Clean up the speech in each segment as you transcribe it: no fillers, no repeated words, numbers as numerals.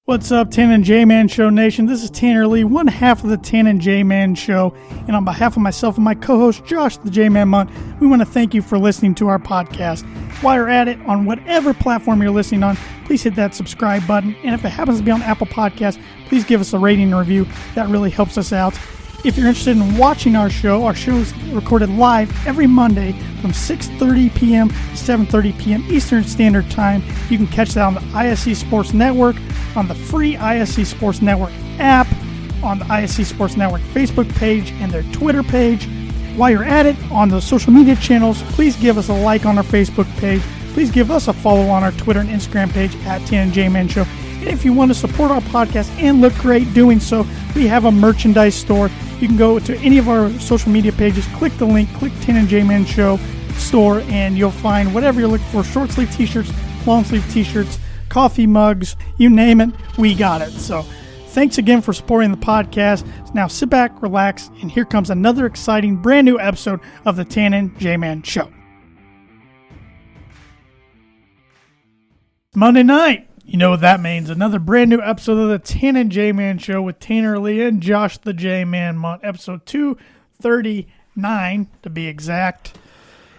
What's up, Tan and J-Man Show Nation? This is Tanner Lee, one half of the Tan and J-Man Show. And on behalf of myself and my co-host, Josh the J-Man Munt, we want to thank you for listening to our podcast. While you're at it, on whatever platform you're listening on, please hit that subscribe button. And if it happens to be on Apple Podcasts, please give us a rating and review. That really helps us out. If you're interested in watching our show is recorded live every Monday from 6:30 p.m. to 7:30 p.m. Eastern Standard Time. You can catch that on the ISC Sports Network, on the free ISC Sports Network app, on the ISC Sports Network Facebook page, and their Twitter page. While you're at it, on the social media channels, please give us a like on our Facebook page. Please give us a follow on our Twitter and Instagram page at Tan and J-Man Show. And if you want to support our podcast and look great doing so, we have a merchandise store. You can go to any of our social media pages, click the link, click Tan and J-Man Show store, and you'll find whatever you're looking for. Short sleeve t-shirts, long sleeve t-shirts, coffee mugs, you name it, we got it. So thanks again for supporting the podcast. Now sit back, relax, and here comes another exciting brand new episode of the Tan and J-Man Show. Monday night. You know what that means. Another brand new episode of the Tan and J-Man Show with Tanner Lee and Josh the J-Man Munt. Episode 239, to be exact.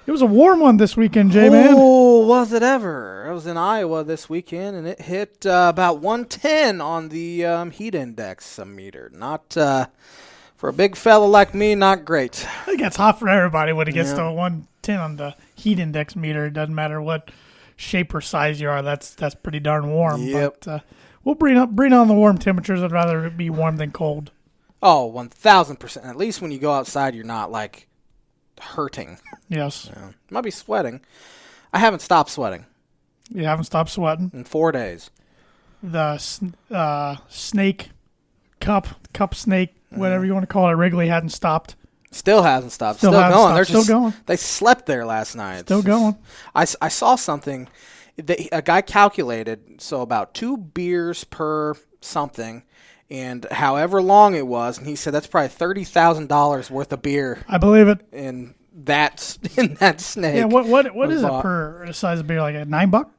It was a warm one this weekend, J-Man. Oh, was it ever? I was in Iowa this weekend, and it hit about 110 on the heat index meter. Not, for a big fella like me, not great. I think it's hot for everybody when it gets to 110 on the heat index meter. It doesn't matter what shape or size you are. That's pretty darn warm. Yep. But we'll bring on the warm temperatures. I'd rather it be warm than cold. Oh, 1,000%. At least when you go outside, you're not, like, hurting. Yes. You might be sweating. I haven't stopped sweating. You haven't stopped sweating? In 4 days. The snake, cup snake, whatever you want to call it, Wrigley hadn't stopped. Still hasn't stopped. Still going. Stopped. They're Still going. They slept there last night. Still going. I saw something. A guy calculated, so about 2 beers per something, and however long it was, and he said that's probably $30,000 worth of beer. I believe it. In that snake. Yeah. What is it per size of beer? Like $9?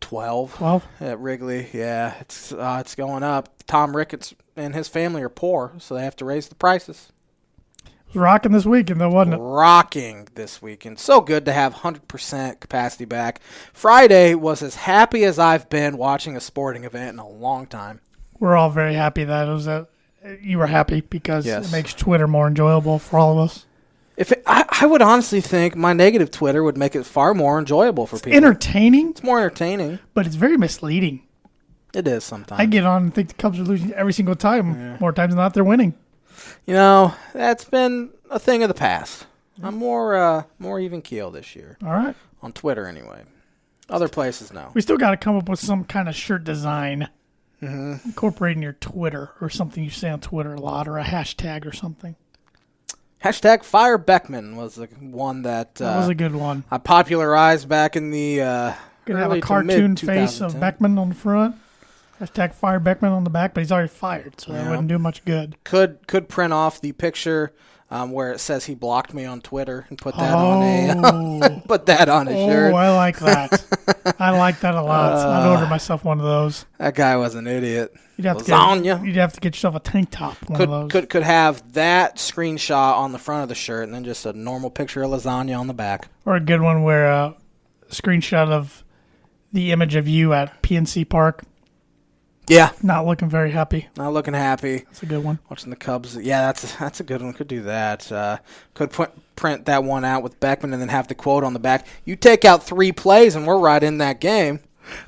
12 at Wrigley. Yeah, it's going up. Tom Ricketts and his family are poor, so they have to raise the prices. Rocking this weekend, though, wasn't it? Rocking this weekend. So good to have 100% capacity back. Friday was as happy as I've been watching a sporting event in a long time. We're all very happy that you were happy because Yes. It makes Twitter more enjoyable for all of us. I would honestly think my negative Twitter would make it far more enjoyable for people. Entertaining. It's more entertaining. But it's very misleading. It is sometimes. I get on and think the Cubs are losing every single time. Yeah. More times than not, they're winning. You know, that's been a thing of the past. I'm more even keel this year. All right. On Twitter, anyway. Other places, no. We still got to come up with some kind of shirt design. Mm-hmm. Incorporating your Twitter or something you say on Twitter a lot, or a hashtag or something. Hashtag Fire Beckman was the one that was a good one. I popularized back in the Gonna have a cartoon face of Beckman on the front. Hashtag Fire Beckman on the back, but he's already fired, so that wouldn't do much good. Could print off the picture where it says he blocked me on Twitter and put that on a shirt. Oh, I like that. I like that a lot. I'd order myself one of those. That guy was an idiot. You'd have to get yourself a tank top. Of those. Could have that screenshot on the front of the shirt and then just a normal picture of lasagna on the back. Or a good one where a screenshot of the image of you at PNC Park. Yeah. Not looking very happy. Not looking happy. That's a good one. Watching the Cubs. Yeah, that's a good one. Could do that. Could print that one out with Beckman and then have the quote on the back. You take out 3 plays and we're right in that game.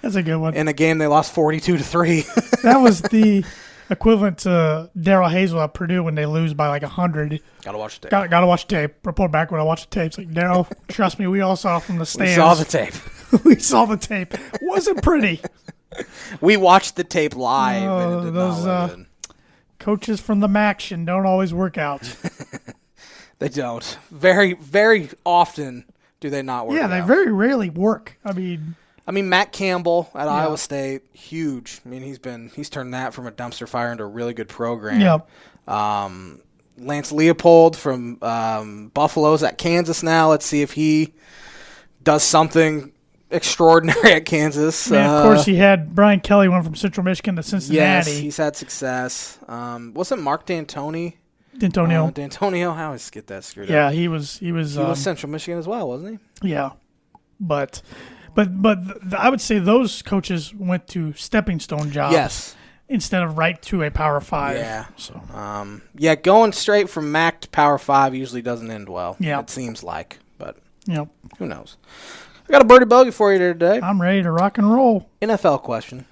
That's a good one. In a game they lost 42-3. That was the equivalent to Darryl Hazel at Purdue when they lose by like 100. Gotta watch the tape. Gotta watch the tape. Report back when I watch the tape. It's like, Darryl, trust me, we all saw from the stands. We saw the tape. We saw the tape. It wasn't pretty. We watched the tape live. And it did not look good. Coaches from the MACtion don't always work out. They don't. Very, very often do they not work out. Yeah, they very rarely work. I mean, Matt Campbell at Iowa State, huge. I mean, he's turned that from a dumpster fire into a really good program. Yep. Lance Leopold from Buffalo's at Kansas now. Let's see if he does something extraordinary at Kansas. Of course, he had Brian Kelly went from Central Michigan to Cincinnati. Yes, he's had success. Wasn't Mark D'Antonio? D'Antonio. I always get that screwed up. Yeah, he was. He was Central Michigan as well, wasn't he? Yeah, but I would say those coaches went to stepping stone jobs. Yes. Instead of right to a Power 5. Yeah. So. Going straight from MAC to Power 5 usually doesn't end well. Yeah. It seems like, but who knows? I got a birdie bogey for you today. I'm ready to rock and roll. NFL question.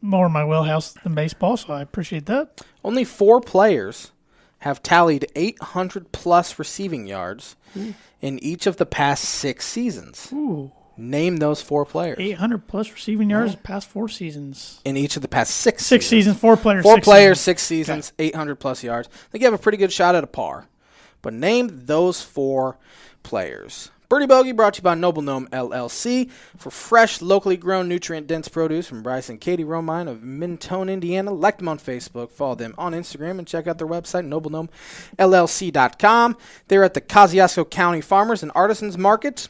More in my wheelhouse than baseball, so I appreciate that. Only 4 players have tallied 800-plus receiving yards in each of the past 6 seasons. Ooh. Name those 4 players. 800-plus receiving yards past 4 seasons. In each of the past 6 6 seasons. 4 players, 4 6 players, seasons. 6 seasons, 800-plus yards. I think you have a pretty good shot at a par. But name those 4 players. Birdie Bogey brought to you by Noble Gnome LLC for fresh, locally grown, nutrient-dense produce from Bryce and Katie Romine of Mentone, Indiana. Like them on Facebook, follow them on Instagram, and check out their website, noblegnomellc.com. They're at the Kosciuszko County Farmers and Artisans Market.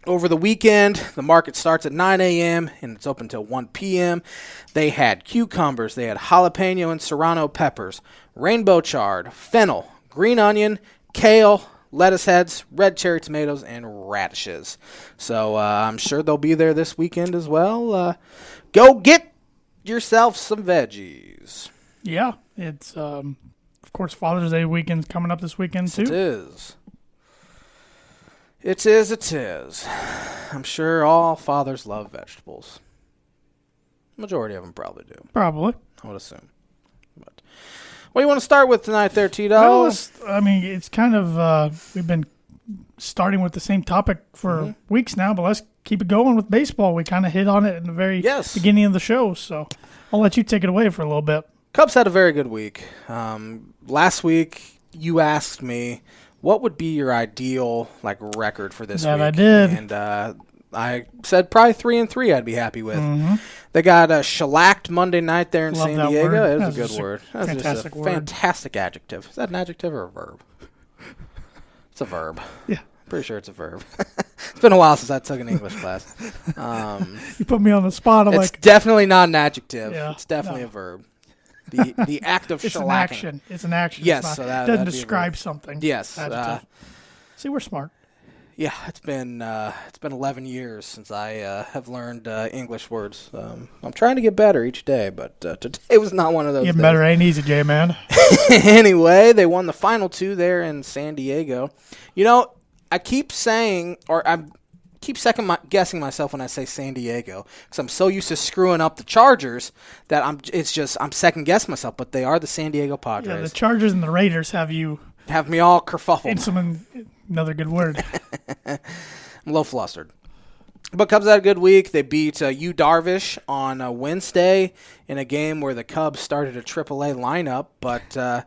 Over the weekend, the market starts at 9 a.m. and it's open till 1 p.m. They had cucumbers, they had jalapeno and serrano peppers, rainbow chard, fennel, green onion, kale, lettuce heads, red cherry tomatoes, and radishes. So I'm sure they'll be there this weekend as well. Go get yourself some veggies. Yeah, it's, of course, Father's Day weekend's coming up this weekend, too. It is. It is. I'm sure all fathers love vegetables. Majority of them probably do. Probably. I would assume. But what do you want to start with tonight there, Tito? Well, it's kind of, we've been starting with the same topic for weeks now, but let's keep it going with baseball. We kind of hit on it in the very beginning of the show, so I'll let you take it away for a little bit. Cubs had a very good week. Last week, you asked me, what would be your ideal record for this week? That I did. And I said probably 3-3 I'd be happy with. They got shellacked Monday night there in San Diego. It was a good word. That's fantastic just a word. fantastic adjective. Is that an adjective or a verb? It's a verb. Yeah. Pretty sure it's a verb. It's been a while since I took an English class. You put me on the spot. It's definitely not an adjective. Yeah, it's definitely a verb. The act of it's shellacking. An action. It's an action. Yes, it doesn't describe something. Yes. See, we're smart. Yeah, it's been 11 years since I have learned English words. I'm trying to get better each day, but today was not one of those Getting days. better ain't easy, J-Man. Anyway, they won the final 2 there in San Diego. I keep saying, or I keep guessing myself when I say San Diego, because I'm so used to screwing up the Chargers that I'm second guessing myself. But they are the San Diego Padres. Yeah, the Chargers and the Raiders have me all kerfuffled. Another good word. I'm a little flustered. But Cubs had a good week. They beat Yu Darvish on Wednesday in a game where the Cubs started a AAA lineup, but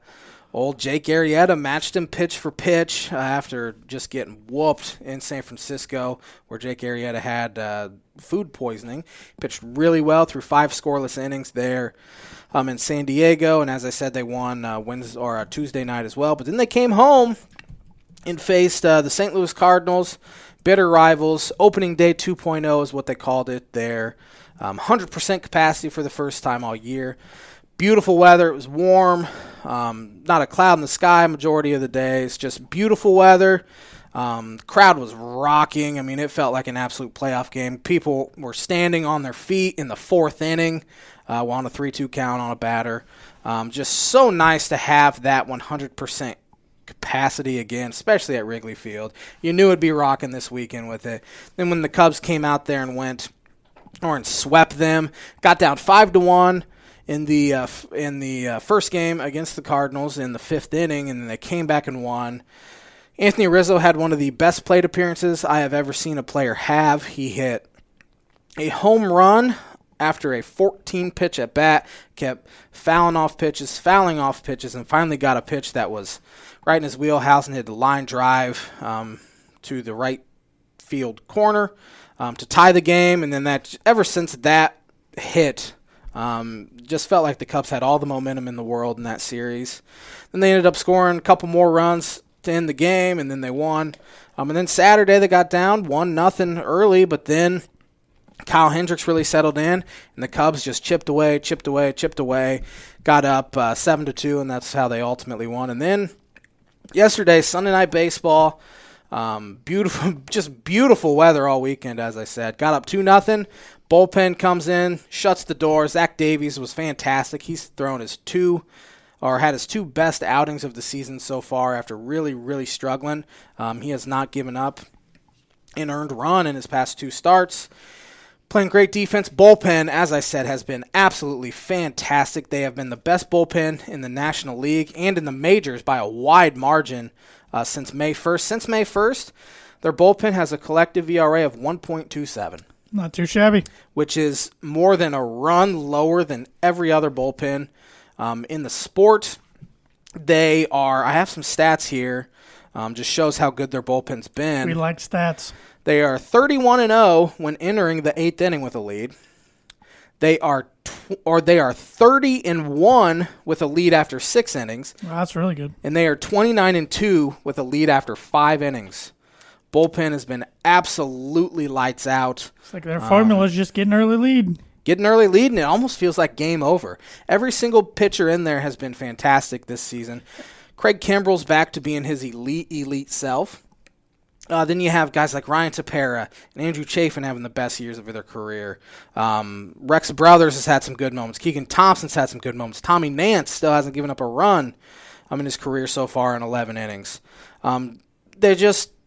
old Jake Arrieta matched him pitch for pitch after just getting whooped in San Francisco, where Jake Arrieta had food poisoning. Pitched really well through 5 scoreless innings there in San Diego, and as I said, they won Wednesday or Tuesday night as well. But then they came home and faced the St. Louis Cardinals, bitter rivals. Opening day 2.0 is what they called it there. 100% capacity for the first time all year. Beautiful weather. It was warm. Not a cloud in the sky majority of the day. It's just beautiful weather. The crowd was rocking. I mean, it felt like an absolute playoff game. People were standing on their feet in the 4th inning on a 3-2 count on a batter. Just so nice to have that 100% capacity again, especially at Wrigley Field. You knew it'd be rocking this weekend with it. Then when the Cubs came out there and swept them, got down 5-1 in the first game against the Cardinals in the 5th inning, and then they came back and won. Anthony Rizzo had one of the best plate appearances I have ever seen a player have. He hit a home run after a 14-pitch at bat, kept fouling off pitches, and finally got a pitch that was right in his wheelhouse and hit the line drive to the right field corner to tie the game. And then ever since that hit, just felt like the Cubs had all the momentum in the world in that series. Then they ended up scoring a couple more runs to end the game, and then they won And then Saturday they got down 1-0 early, but then Kyle Hendricks really settled in, and the Cubs just chipped away, got up 7-2, and that's how they ultimately won. And then yesterday, Sunday Night Baseball, beautiful weather all weekend, as I said. Got up 2-0. Bullpen comes in, shuts the door. Zach Davies was fantastic. He's thrown had his two best outings of the season so far after really, really struggling. He has not given up an earned run in his past 2 starts. Playing great defense. Bullpen, as I said, has been absolutely fantastic. They have been the best bullpen in the National League and in the majors by a wide margin since May 1st. Since May 1st, their bullpen has a collective ERA of 1.27. Not too shabby. Which is more than a run lower than every other bullpen in the sport. I have some stats here, just shows how good their bullpen's been. We like stats. They are 31-0 when entering the 8th inning with a lead. They are 30-1 with a lead after 6 innings. Well, that's really good. And they are 29-2 with a lead after 5 innings. Bullpen has been absolutely lights out. It's like their formula is just get an early lead. Get an early lead, and it almost feels like game over. Every single pitcher in there has been fantastic this season. Craig Kimbrell's back to being his elite self. Then you have guys like Ryan Tepera and Andrew Chafin having the best years of their career. Rex Brothers has had some good moments. Keegan Thompson's had some good moments. Tommy Nance still hasn't given up a run in his career so far in 11 innings.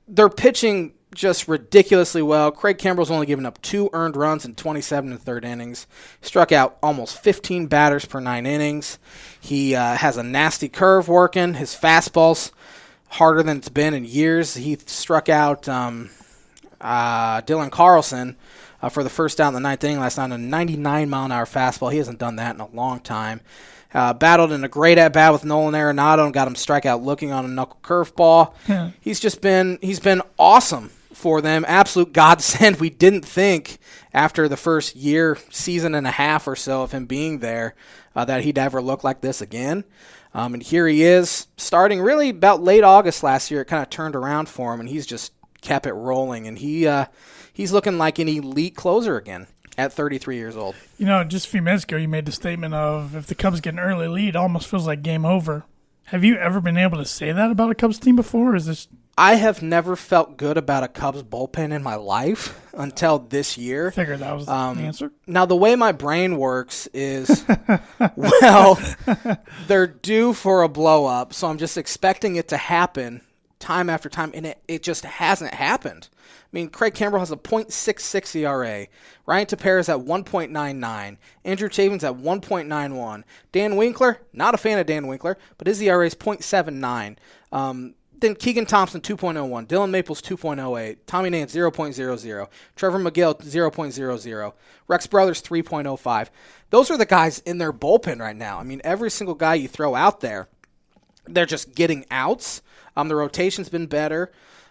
They're pitching just ridiculously well. Craig Kimbrell's only given up 2 earned runs in 27 1/3 innings. Struck out almost 15 batters per 9 innings. He has a nasty curve working. His fastball's harder than it's been in years. He struck out Dylan Carlson for the first out in the 9th inning last night on a 99-mile-an-hour fastball. He hasn't done that in a long time. Battled in a great at-bat with Nolan Arenado and got him strikeout looking on a knuckle curveball. Yeah. He's been awesome for them. Absolute godsend. We didn't think after the first season and a half or so of him being there that he'd ever look like this again. And here he is, starting really about late August last year. It kind of turned around for him, and he's just kept it rolling. And he's looking like an elite closer again at 33 years old. Just a few minutes ago, you made the statement of if the Cubs get an early lead, it almost feels like game over. Have you ever been able to say that about a Cubs team before? Or is this? I have never felt good about a Cubs bullpen in my life until this year. I figured that was the answer. Now, the way my brain works is, well, they're due for a blow-up, so I'm just expecting it to happen time after time, and it just hasn't happened. I mean, Craig Kimbrell has a .66 ERA. Ryan Tepera's at 1.99. Andrew Chafin's at 1.91. Dan Winkler, not a fan of Dan Winkler, but his ERA is .79. Then Keegan Thompson, 2.01. Dylan Maples, 2.08. Tommy Nance, 0.00. Trevor McGill, 0.00. Rex Brothers, 3.05. Those are the guys in their bullpen right now. I mean, every single guy you throw out there, they're just getting outs. The rotation's been better.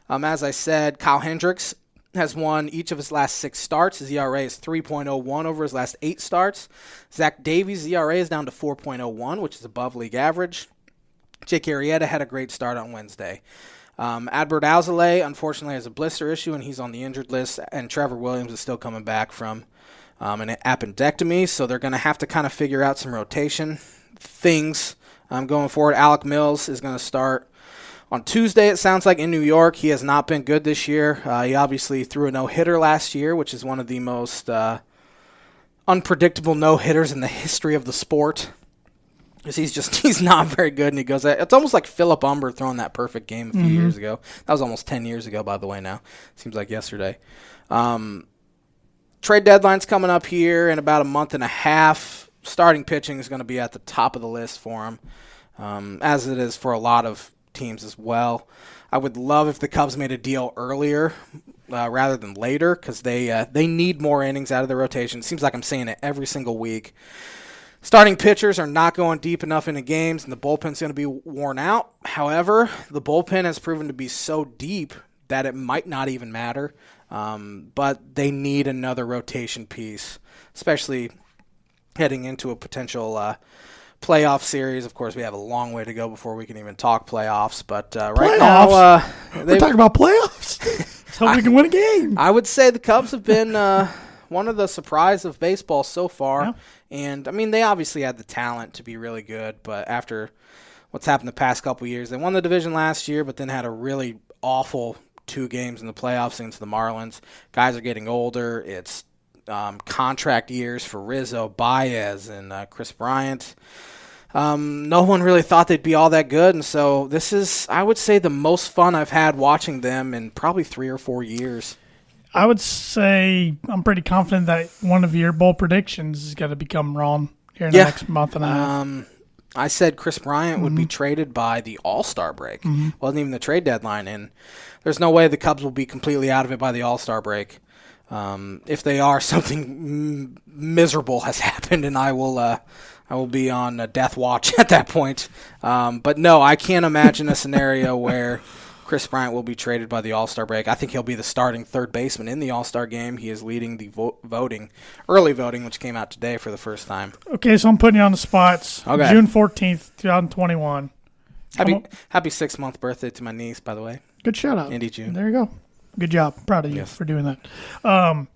As I said, Kyle Hendricks has won each of his last 6 starts. His ERA is 3.01 over his last 8 starts. Zach Davies' ERA is down to 4.01, which is above league average. Jake Arrieta had a great start on Wednesday. Adbert Alzolay, unfortunately, has a blister issue, and he's on the injured list. And Trevor Williams is still coming back from an appendectomy, so they're going to have to kind of figure out some rotation things going forward. Alec Mills is going to start on Tuesday, it sounds like, in New York. He has not been good this year. He obviously threw a no-hitter last year, which is one of the most unpredictable no-hitters in the history of the sport. He's not very good, and he goes. It's almost like Philip Umber throwing that perfect game a few years ago. That was almost 10 years ago, by the way. Now seems like yesterday. Trade deadline's coming up here in about a month and a half. Starting pitching is going to be at the top of the list for him, as it is for a lot of teams as well. I would love if the Cubs made a deal earlier rather than later, because they need more innings out of the rotation. It seems like I'm saying it every single week. Starting pitchers are not going deep enough into games, and the bullpen's going to be worn out. However, the bullpen has proven to be so deep that it might not even matter. But they need another rotation piece, especially heading into a potential playoff series. Of course, we have a long way to go before we can even talk playoffs. But right now, we're talking about playoffs. So we can win a game. I would say the Cubs have been one of the surprise of baseball so far. Yeah. And, I mean, they obviously had the talent to be really good. But after what's happened the past couple of years, they won the division last year, but then had a really awful 2 games in the playoffs against the Marlins. Guys are getting older. It's contract years for Rizzo, Baez, and Chris Bryant. No one really thought they'd be all that good, and so this is, I would say, the most fun I've had watching them in probably 3 or 4 years. I would say I'm pretty confident that one of your bold predictions is going to become wrong here in the next month and a half. I said Chris Bryant would be traded by the All-Star break. Wasn't even the trade deadline, and there's no way the Cubs will be completely out of it by the All-Star break. If they are, something miserable has happened, and I will be on death watch at that point. But no, I can't imagine a scenario where Chris Bryant will be traded by the All-Star break. I think he'll be the starting third baseman in the All-Star game. He is leading the early voting, which came out today for the first time. Okay, so I'm putting you on the spots. Okay. June 14th, 2021. Happy 6-month birthday to my niece, by the way. Good shout out. Andy June. There you go. Good job. Proud of you for doing that.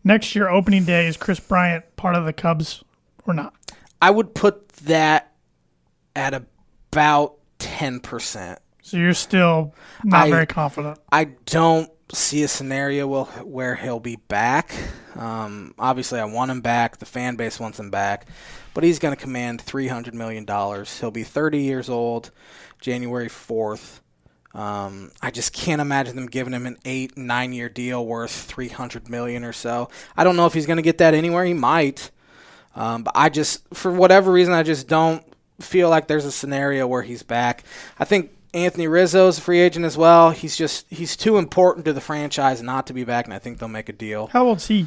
Next year, opening day, is Chris Bryant part of the Cubs or not? I would put that at about 10%. So you're still not very confident. I don't see a scenario where he'll be back. Obviously, I want him back. The fan base wants him back. But he's going to command $300 million. He'll be 30 years old January 4th. I just can't imagine them giving him an 8-9 year deal worth $300 million or so. I don't know if he's going to get that anywhere. He might. But I just, for whatever reason, I just don't feel like there's a scenario where he's back. I think Anthony Rizzo's a free agent as well. He's too important to the franchise not to be back, and I think they'll make a deal. How old's he?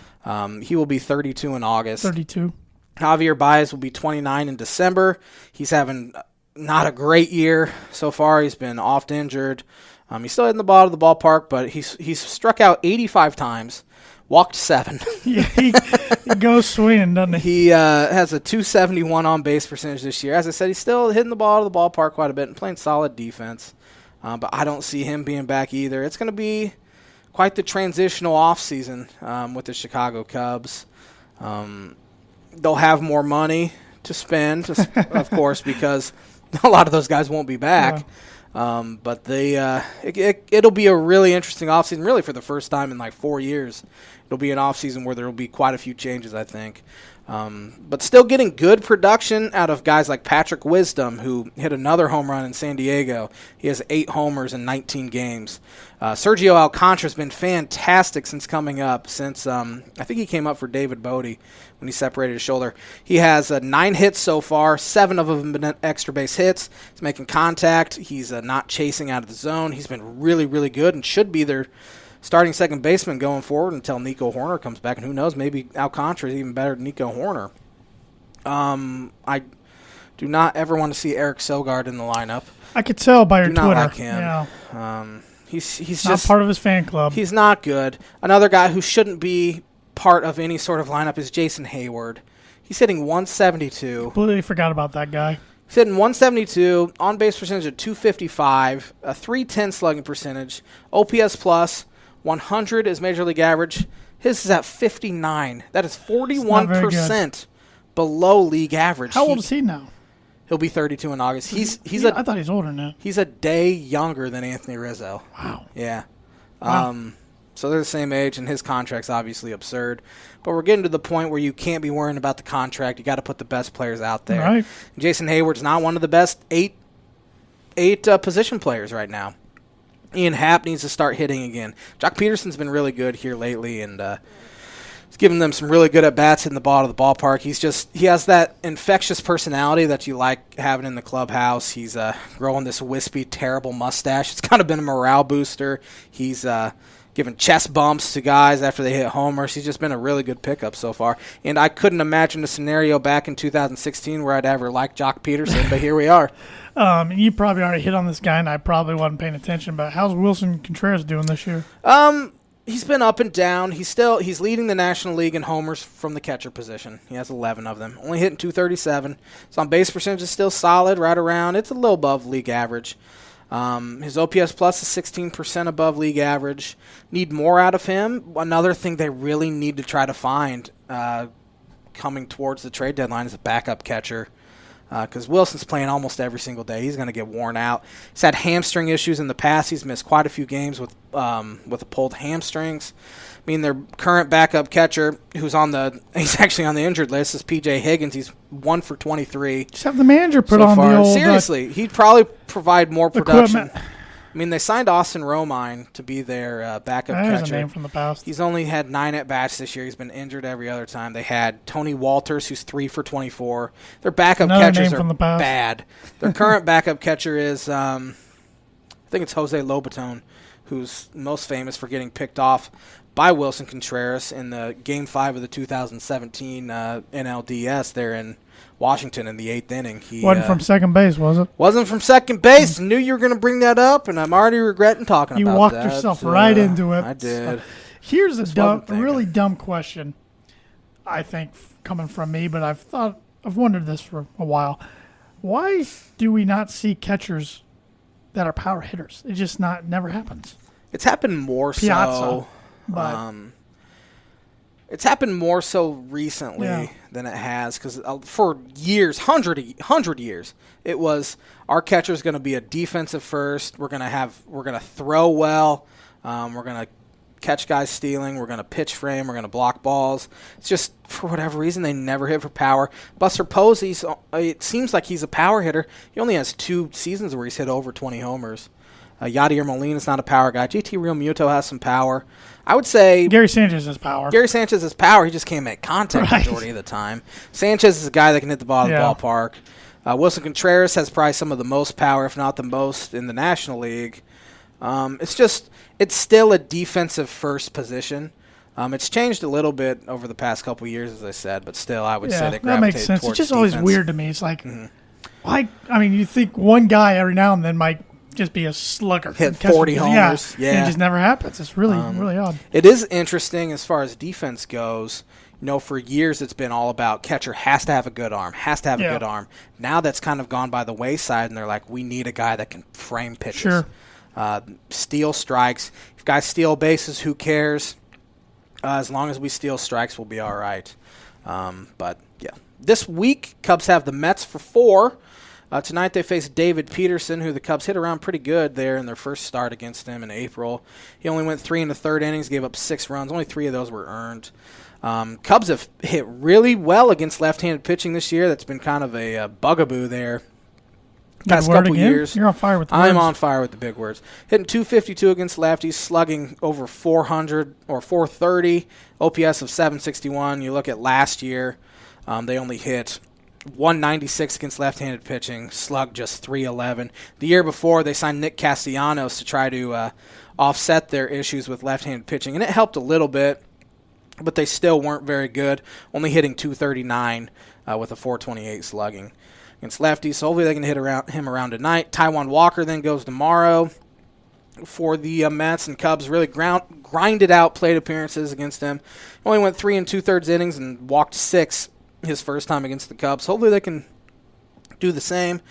He will be 32 in August. 32. Javier Baez will be 29 in December. He's having not a great year so far. He's been oft injured. He's still in the bottom of the ballpark, but he's struck out 85 times, walked 7. Yeah, he goes swinging, doesn't he? He has a .271 on base percentage this year. As I said, he's still hitting the ball to the ballpark quite a bit and playing solid defense. But I don't see him being back either. It's going to be quite the transitional offseason with the Chicago Cubs. They'll have more money to spend, of course, because a lot of those guys won't be back. Yeah. But it'll be a really interesting offseason, really for the first time in like 4 years. It'll be an offseason where there will be quite a few changes, I think. But still getting good production out of guys like Patrick Wisdom, who hit another home run in San Diego. He has 8 homers in 19 games. Sergio Alcantara's been fantastic since coming up, since I think he came up for David Bogey when he separated his shoulder. He has 9 hits so far. 7 of them have been extra base hits. He's making contact. He's not chasing out of the zone. He's been really, really good and should be their starting second baseman going forward until Nico Horner comes back. And who knows, maybe Alcantara is even better than Nico Horner. I do not ever want to see Eric Sogard in the lineup. I could tell by your Twitter. Not like him. Yeah. He's not just part of his fan club. He's not good. Another guy who shouldn't be part of any sort of lineup is Jason Hayward. He's hitting 172. Completely forgot about that guy. He's hitting 172, on base percentage of 255, a 310 slugging percentage, OPS plus 100 is major league average. His is at 59. That is 41% below league average. How old is he now? He'll be 32 in August. I thought he's older now. He's a day younger than Anthony Rizzo. Wow. Yeah. Wow. So they're the same age, and his contract's obviously absurd. But we're getting to the point where you can't be worrying about the contract. You got to put the best players out there. Right. Jason Hayward's not one of the best eight position players right now. Ian Happ needs to start hitting again. Jock Peterson's been really good here lately, and he's giving them some really good at-bats in the bottom of the ballpark. He has that infectious personality that you like having in the clubhouse. He's growing this wispy, terrible mustache. It's kind of been a morale booster. He's giving chest bumps to guys after they hit homers. He's just been a really good pickup so far. And I couldn't imagine a scenario back in 2016 where I'd ever like Jock Peterson, but here we are. You probably already hit on this guy, and I probably wasn't paying attention, but how's Wilson Contreras doing this year? He's been up and down. He's leading the National League in homers from the catcher position. He has 11 of them. Only hitting .237. His on-base percentage is still solid, right around. It's a little above league average. His OPS plus is 16% above league average. Need more out of him. Another thing they really need to try to find coming towards the trade deadline is a backup catcher. Because Wilson's playing almost every single day. He's going to get worn out. He's had hamstring issues in the past. He's missed quite a few games with pulled hamstrings. I mean, their current backup catcher, he's actually on the injured list, is P.J. Higgins. He's 1 for 23. Just have the manager put so on far. the old Seriously, he'd probably provide more production. Equipment. I mean, they signed Austin Romine to be their backup catcher. There's a name from the past. He's only had 9 at-bats this year. He's been injured every other time. They had Tony Walters, who's 3 for 24. Their backup catchers are bad. Their current backup catcher is, I think it's Jose Lobaton, who's most famous for getting picked off by Wilson Contreras in the Game 5 of the 2017 NLDS there in Washington in the 8th inning. He wasn't from second base, was it? Wasn't from second base. Knew you were going to bring that up, and I'm already regretting talking about that. You walked yourself right into it. I did. Here's a really dumb question, I think, coming from me, but I've wondered this for a while. Why do we not see catchers that are power hitters? It just never happens. It's happened more so. It's happened more so recently than it has, because for years, 100 years, it was our catcher's going to be a defensive first. We're going to throw well. We're going to catch guys stealing. We're going to pitch frame. We're going to block balls. It's just, for whatever reason, they never hit for power. Buster Posey, it seems like he's a power hitter. He only has 2 seasons where he's hit over 20 homers. Yadier Molina's not a power guy. JT Realmuto has some power. I would say Gary Sanchez has power. He just can't make contact majority of the time. Sanchez is a guy that can hit the ball of the ballpark. Wilson Contreras has probably some of the most power, if not the most, in the National League. It's still a defensive first position. It's changed a little bit over the past couple of years, as I said, but still, I would say they gravitate that makes sense. towards It's just defense. always weird to me. It's like, why? I mean, you think one guy every now and then might just be a slugger. Hit 40 homers. Yeah. It just never happens. It's really, really odd. It is interesting as far as defense goes. For years it's been all about catcher has to have a good arm, good arm. Now that's kind of gone by the wayside, and they're like, we need a guy that can frame pitches. Sure. Steal strikes. If guys steal bases, who cares? As long as we steal strikes, we'll be all right. But, yeah. This week, Cubs have the Mets for 4. Tonight they face David Peterson, who the Cubs hit around pretty good there in their first start against him in April. He only went 3 in the third innings, gave up 6 runs. Only 3 of those were earned. Cubs have hit really well against left-handed pitching this year. That's been kind of a bugaboo there. Past couple years. You're on fire with the words. I'm on fire with the big words. Hitting .252 against lefties, slugging over 400 or 430, OPS of 761. You look at last year, they only hit 196 against left-handed pitching, slugged just 311. The year before, they signed Nick Castellanos to try to offset their issues with left-handed pitching, and it helped a little bit, but they still weren't very good, only hitting .239 with a 428 slugging against lefties. So hopefully they can hit him around tonight. Taijuan Walker then goes tomorrow for the Mets, and Cubs really grinded out plate appearances against him. Only went 3 2/3 innings and walked 6 his first time against the Cubs. Hopefully they can do the same.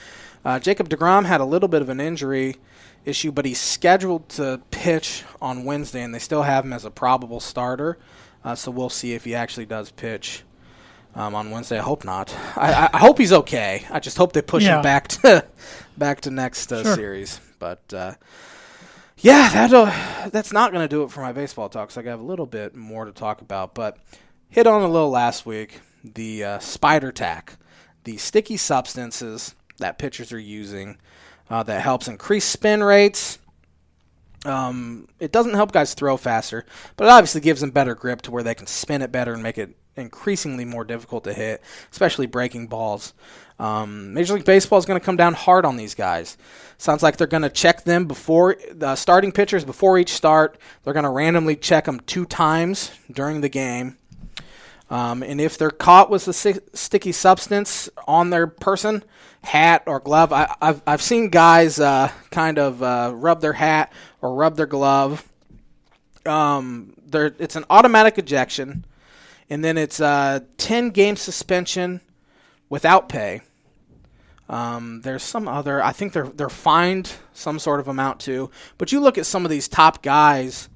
Jacob deGrom had a little bit of an injury issue, but he's scheduled to pitch on Wednesday, and they still have him as a probable starter. So we'll see if he actually does pitch on Wednesday. I hope not. I hope he's okay. I just hope they push him back to next series. But that's not going to do it for my baseball talk. So I have a little bit more to talk about, but hit on a little last week. The spider tack, the sticky substances that pitchers are using that helps increase spin rates. It doesn't help guys throw faster, but it obviously gives them better grip to where they can spin it better and make it increasingly more difficult to hit, especially breaking balls. Major League Baseball is going to come down hard on these guys. Sounds like they're going to check them before the starting pitchers before each start. They're going to randomly check them 2 times during the game. And if they're caught with a sticky substance on their person, hat or glove, I've seen guys kind of rub their hat or rub their glove It's an automatic ejection, and then it's a 10-game suspension without pay. There's some other, I think they're fined some sort of amount too. But you look at some of these top guys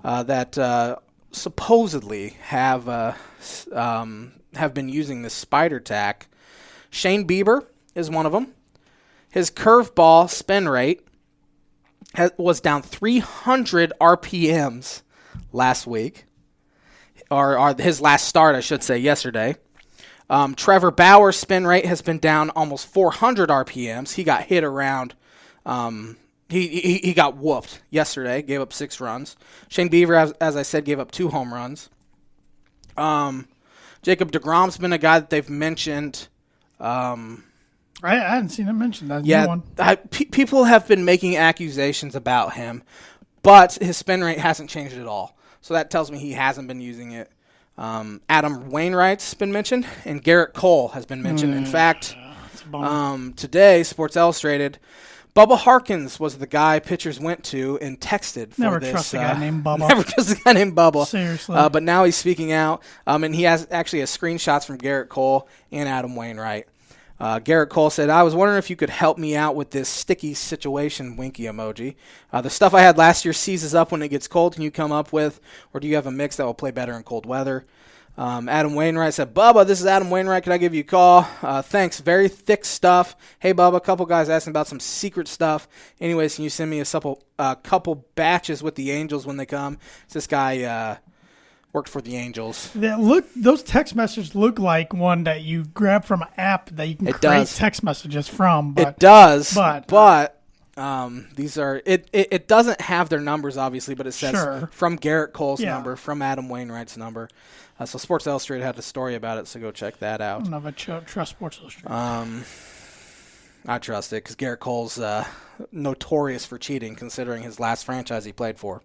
that supposedly have been using this spider tack. Shane Bieber is one of them. His curveball spin rate was down 300 RPMs last week, or his last start, I should say, yesterday. Trevor Bauer's spin rate has been down almost 400 RPMs. He got hit around. He got whooped yesterday, gave up 6 runs. Shane Bieber, as I said, gave up 2 home runs. Jacob deGrom's been a guy that they've mentioned. I hadn't seen him mentioned that. Yeah, new one. People have been making accusations about him, but his spin rate hasn't changed at all. So that tells me he hasn't been using it. Adam Wainwright's been mentioned, and Garrett Cole has been mentioned. In fact, today, Sports Illustrated, Bubba Harkins was the guy pitchers went to and texted for Never this. trust a guy named Bubba. Never trust a guy named Bubba. Seriously. But now he's speaking out, and he has screenshots from Garrett Cole and Adam Wainwright. Garrett Cole said, I was wondering if you could help me out with this sticky situation, winky emoji. The stuff I had last year seizes up when it gets cold. Can you come up with, or do you have a mix that will play better in cold weather? Adam Wainwright said, Bubba, this is Adam Wainwright. Can I give you a call? Thanks. Very thick stuff. Hey, Bubba, a couple guys asking about some secret stuff. Anyways, can you send me a couple batches with the Angels when they come? This guy worked for the Angels. Those text messages look like one that you grab from an app that you can create text messages from. It does, but these are it doesn't have their numbers obviously, but it says from Garrett Cole's number, from Adam Wainwright's number. So Sports Illustrated had a story about it, so go check that out. I don't know if I trust Sports Illustrated. I trust it because Garrett Cole's notorious for cheating, considering his last franchise he played for.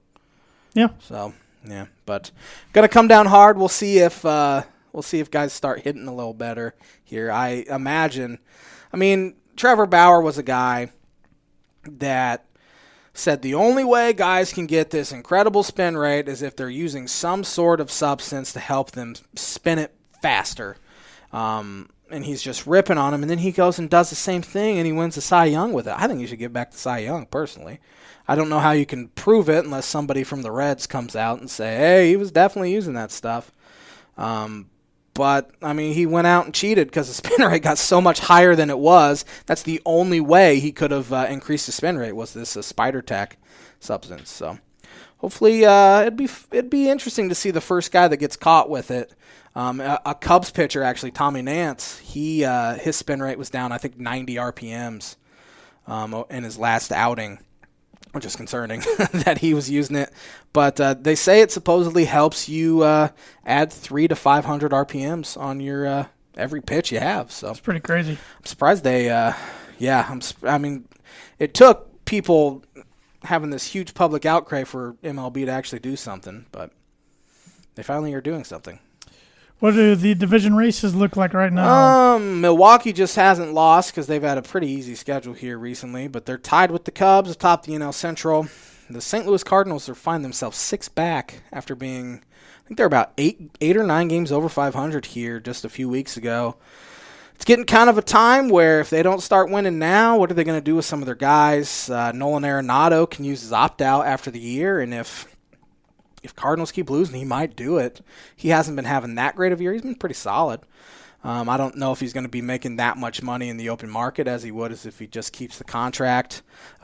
Yeah. So. Yeah, but gonna come down hard. We'll see if guys start hitting a little better here. I imagine. I mean, Trevor Bauer was a guy that said the only way guys can get this incredible spin rate is if they're using some sort of substance to help them spin it faster. And he's just ripping on him, and then he goes and does the same thing, and he wins the Cy Young with it. I think you should give back the Cy Young, personally. I don't know how you can prove it unless somebody from the Reds comes out and say, hey, he was definitely using that stuff. But, I mean, he went out and cheated because the spin rate got so much higher than it was. That's the only way he could have increased the spin rate was this spider tack substance. So hopefully it'd be interesting to see the first guy that gets caught with it. A Cubs pitcher, actually, Tommy Nance, his spin rate was down, I think, 90 RPMs in his last outing, which is concerning that he was using it. But they say it supposedly helps you add 300 to 500 RPMs on your every pitch you have. So it's pretty crazy. I'm surprised they, I mean, it took people having this huge public outcry for MLB to actually do something, but they finally are doing something. What do the division races look like right now? Milwaukee just hasn't lost because they've had a pretty easy schedule here recently, but they're tied with the Cubs atop the NL Central. The St. Louis Cardinals find themselves 6 back after being, I think they're about 8 or 9 games over 500 here just a few weeks ago. It's getting kind of a time where if they don't start winning now, what are they going to do with some of their guys? Nolan Arenado can use his opt-out after the year, and if Cardinals keep losing, he might do it. He hasn't been having that great of a year. He's been pretty solid. I don't know if he's going to be making that much money in the open market as he would as if he just keeps the contract.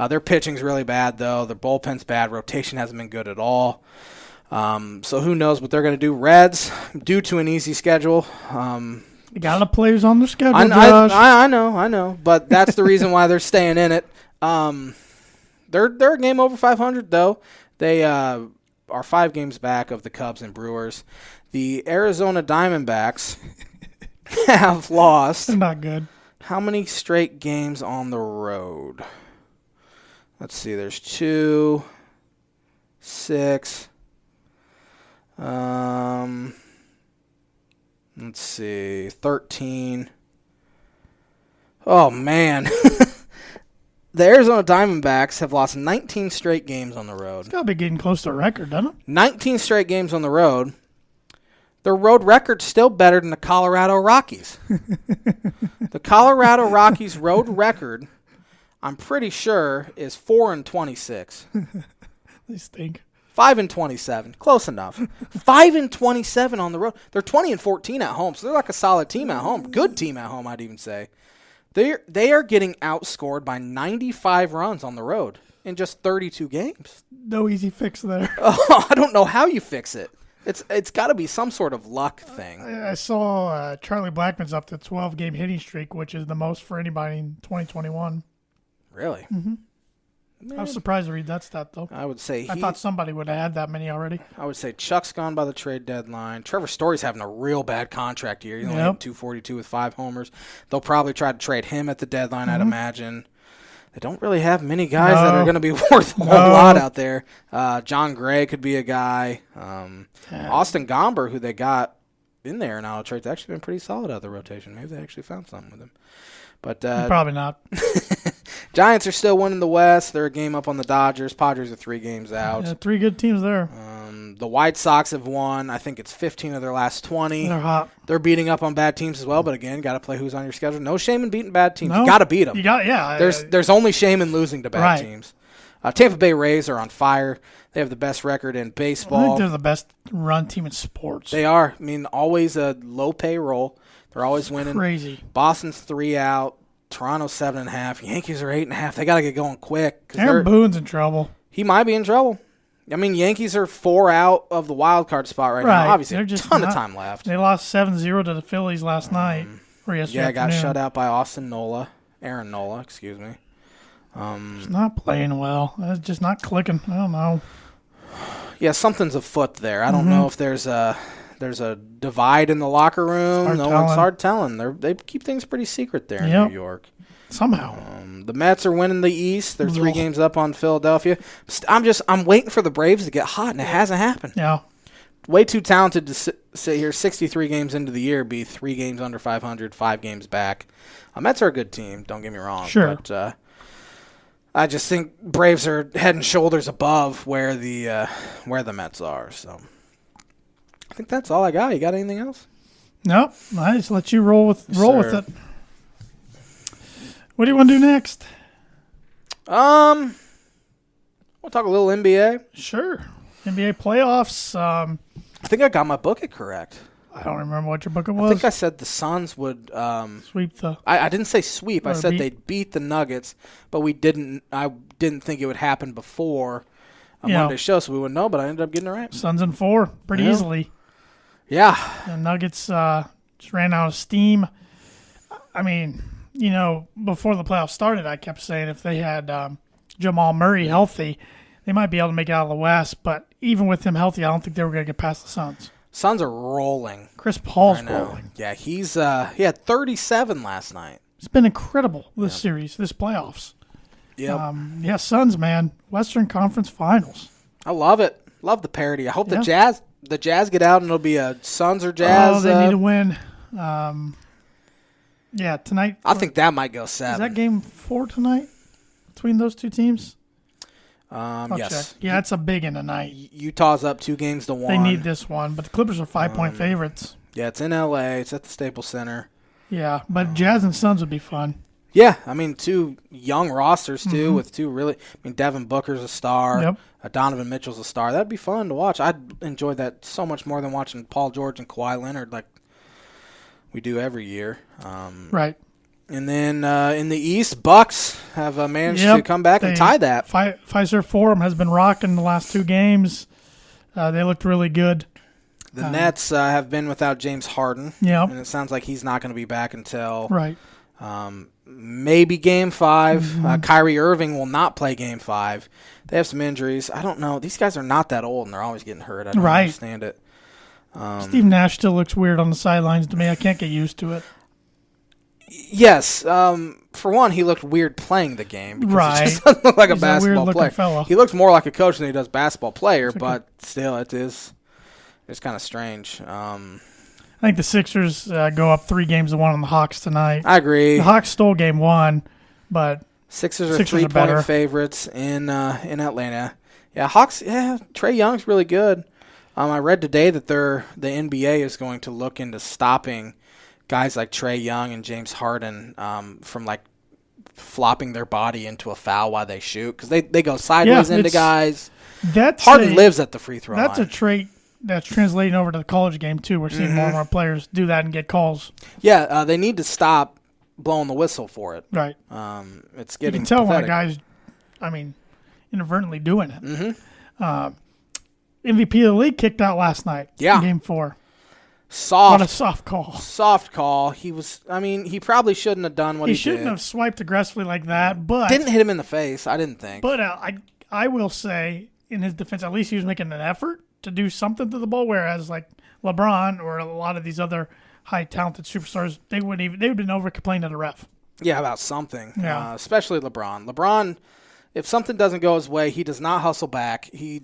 Their pitching's really bad, though. Their bullpen's bad. Rotation hasn't been good at all. So who knows what they're going to do. Reds, due to an easy schedule. You got to play who's on the schedule, Josh. I know. But that's the reason why they're staying in it. They're a game over 500, though. They are 5 games back of the Cubs and Brewers. The Arizona Diamondbacks have lost. They're not good. How many straight games on the road? Let's see. There's 2, 6. Let's see. 13. Oh, man. The Arizona Diamondbacks have lost 19 straight games on the road. It's got to be getting close to a record, doesn't it? 19 straight games on the road. Their road record's still better than the Colorado Rockies. The Colorado Rockies' road record, I'm pretty sure, is 4-26. They stink. 5-27, close enough. 5-27 on the road. They're 20-14 at home, so they're like a solid team at home. Good team at home, I'd even say. They are getting outscored by 95 runs on the road in just 32 games. No easy fix there. Oh, I don't know how you fix it. It's got to be some sort of luck thing. I saw Charlie Blackmon's up to 12-game hitting streak, which is the most for anybody in 2021. Really? Mm-hmm. I was surprised to read that stat, though. I would say I thought somebody would have had that many already. I would say Chuck's gone by the trade deadline. Trevor Story's having a real bad contract year. He's only hit 242 with 5 homers. They'll probably try to trade him at the deadline, I'd imagine. They don't really have many guys that are going to be worth a whole lot out there. John Gray could be a guy. Austin Gomber, who they got in there in auto trade's actually been pretty solid out of the rotation. Maybe they actually found something with him. But probably not. Giants are still winning the West. They're a game up on the Dodgers. Padres are 3 games out. Yeah, 3 good teams there. The White Sox have won, I think it's 15 of their last 20. They're hot. They're beating up on bad teams as well, but again, got to play who's on your schedule. No shame in beating bad teams. You got to beat them. There's only shame in losing to bad teams. Tampa Bay Rays are on fire. They have the best record in baseball. I think they're the best run team in sports. They are. I mean, always a low payroll. They're always winning. Crazy. Boston's 3 out. Toronto's 7.5. Yankees are 8.5. They got to get going quick. Aaron Boone's in trouble. He might be in trouble. I mean, Yankees are 4 out of the wild card spot right now. Obviously, a ton of time left. They lost 7-0 to the Phillies last night. Or yesterday got shut out by Aaron Nola, excuse me. It's not playing well. It's just not clicking. I don't know. Yeah, something's afoot there. I don't know if there's a divide in the locker room. It's hard telling. They keep things pretty secret there in New York. Somehow. The Mets are winning the East. They're 3 games up on Philadelphia. I'm waiting for the Braves to get hot, and it hasn't happened. Yeah. Way too talented to sit here 63 games into the year, be 3 games under 500, 5 games back. Mets are a good team, don't get me wrong. Sure. But I just think Braves are head and shoulders above where the Mets are. So I think that's all I got. You got anything else? No. I just let you roll with it. What do you want to do next? We'll talk a little NBA. Sure. NBA playoffs. I think I got my bucket correct. I don't remember what your bucket was. I think I said the Suns would sweep the. I didn't say sweep. I said they'd beat the Nuggets, but we didn't. I didn't think it would happen before Monday's show, so we wouldn't know. But I ended up getting it right. Suns in 4 pretty easily. Yeah. The Nuggets just ran out of steam. I mean, before the playoffs started, I kept saying if they had Jamal Murray healthy, they might be able to make it out of the West. But even with him healthy, I don't think they were going to get past the Suns. Suns are rolling. Chris Paul's rolling. Yeah, he had 37 last night. It's been incredible this series, this playoffs. Yep. Suns, man. Western Conference Finals. I love it. Love the parity. I hope the Jazz get out and it'll be a Suns or Jazz. Oh, they need to win. Tonight. I think that might go 7. Is that game 4 tonight between those two teams? Yes. Check. Yeah, it's a big one tonight. Utah's up 2-1. They need this one, but the Clippers are 5-point favorites. Yeah, it's in L.A. It's at the Staples Center. Yeah, but Jazz and Suns would be fun. Yeah, I mean, 2 young rosters, too, with 2 really – I mean, Devin Booker's a star. Yep. Donovan Mitchell's a star. That'd be fun to watch. I'd enjoy that so much more than watching Paul George and Kawhi Leonard like we do every year. Right. And then in the East, Bucks have managed to come back and tie that. Fiserv Forum has been rocking the last 2 games. They looked really good. The Nets have been without James Harden. Yeah. And it sounds like he's not going to be back until maybe Game 5. Kyrie Irving will not play Game 5. They have some injuries. I don't know. These guys are not that old, and they're always getting hurt. I don't understand it. Steve Nash still looks weird on the sidelines to me. I can't get used to it. Yes. For one, he looked weird playing the game. Because he just doesn't look like a basketball player. Fella. He looks more like a coach than he does basketball player, but still, it's kind of strange. I think the Sixers go up 3-1 on the Hawks tonight. I agree. The Hawks stole Game 1, but Sixers are 3-point favorites in Atlanta. Yeah, Hawks. Yeah, Trae Young's really good. I read today that the NBA is going to look into stopping guys like Trae Young and James Harden from like flopping their body into a foul while they shoot because they go sideways into guys. Harden lives at the free throw line. That's a trait that's translating over to the college game too. We're seeing more and more players do that and get calls. Yeah, they need to stop blowing the whistle for it. Right. It's getting. You can tell pathetic. when a guy's, inadvertently doing it. Mm-hmm. MVP of the league kicked out last night. Yeah. In Game 4. What a soft call. Soft call. He was. He probably shouldn't have done what he did. He shouldn't have swiped aggressively like that. But didn't hit him in the face. I didn't think. But I will say, in his defense, at least he was making an effort to do something to the ball. Whereas like LeBron or a lot of these other high talented superstars, they would have been over complaining to the ref. Yeah, about something. Yeah. Especially LeBron. LeBron, if something doesn't go his way, he does not hustle back. He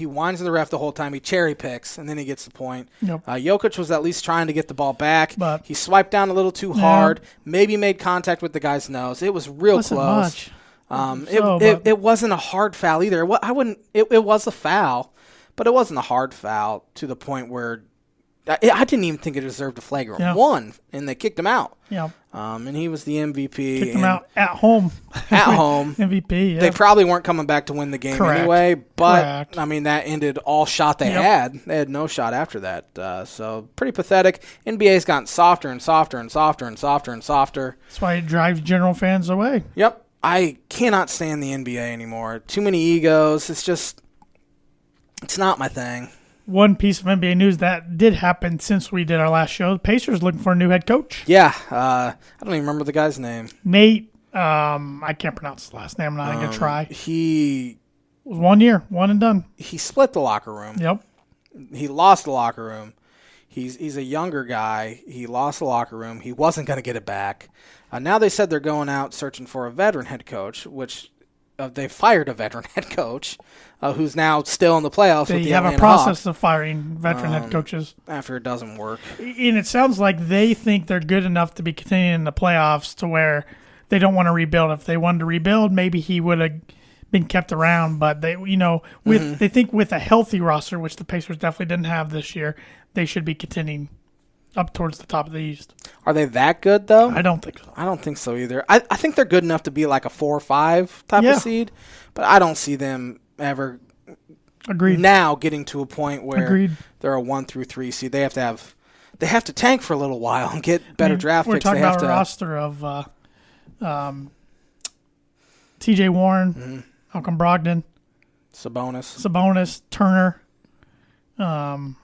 whines to the ref the whole time. He cherry picks, and then he gets the point. Yep. Jokic was at least trying to get the ball back. But he swiped down a little too hard, maybe made contact with the guy's nose. It was real close. It wasn't a hard foul either. It was a foul, but it wasn't a hard foul to the point where I didn't even think it deserved a flagrant one, and they kicked him out. Yeah. And he was the MVP. Kicked him out at home. At home. MVP, yeah. They probably weren't coming back to win the game anyway, but, that ended all shot they had. They had no shot after that. So, pretty pathetic. NBA's gotten softer and softer and softer and softer and softer. That's why it drives general fans away. Yep. I cannot stand the NBA anymore. Too many egos. It's not my thing. One piece of NBA news that did happen since we did our last show. The Pacers looking for a new head coach. Yeah. I don't even remember the guy's name. Nate, I can't pronounce his last name. I'm not going to try. He was 1 year, one and done. He split the locker room. Yep. He lost the locker room. He's a younger guy. He lost the locker room. He wasn't going to get it back. Now they said they're going out searching for a veteran head coach, which they fired a veteran head coach who's now still in the playoffs with the have Atlanta a process Hawks. of firing veteran head coaches. After it doesn't work. And it sounds like they think they're good enough to be continuing in the playoffs to where they don't want to rebuild. If they wanted to rebuild, maybe he would have been kept around. But they, they think with a healthy roster, which the Pacers definitely didn't have this year, they should be contending up towards the top of the East. Are they that good, though? I don't think so. I don't think so either. I think they're good enough to be like a 4 or 5 type of seed, but I don't see them ever now getting to a point where they're a 1 through 3 seed. They have to tank for a little while and get better draft picks. We're talking about a roster of T.J. Warren, Malcolm Brogdon, Sabonis, Turner.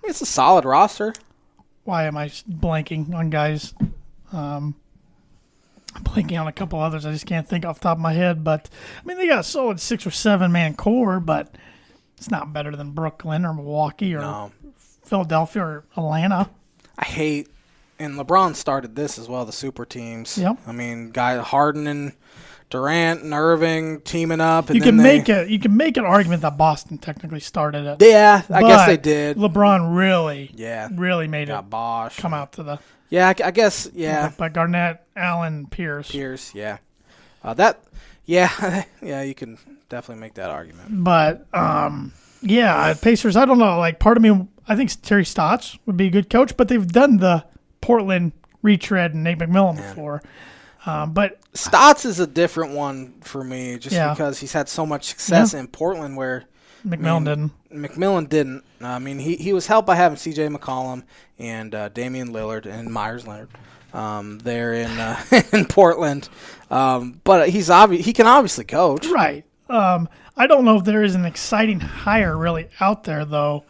It's a solid roster. Why am I blanking on guys? I'm blanking on a couple others. I just can't think off the top of my head. But, they got a solid 6 or 7 man core, but it's not better than Brooklyn or Milwaukee or Philadelphia or Atlanta. I hate, and LeBron started this as well, the super teams. Yep. Harden and Durant and Irving teaming up. And you can make an argument that Boston technically started it. Yeah, I guess they did. LeBron really made it Bosh come out to the. Yeah, I guess. Yeah. By Garnett, Allen, Pierce. Yeah. You can definitely make that argument. But Pacers. I don't know. Like part of me, I think Terry Stotts would be a good coach, but they've done the Portland retread and Nate McMillan before. But Stotts is a different one for me, just because he's had so much success in Portland, where McMillan didn't. He was helped by having C.J. McCollum and Damian Lillard and Myers Leonard there in Portland. But he can obviously coach, right? I don't know if there is an exciting hire really out there though.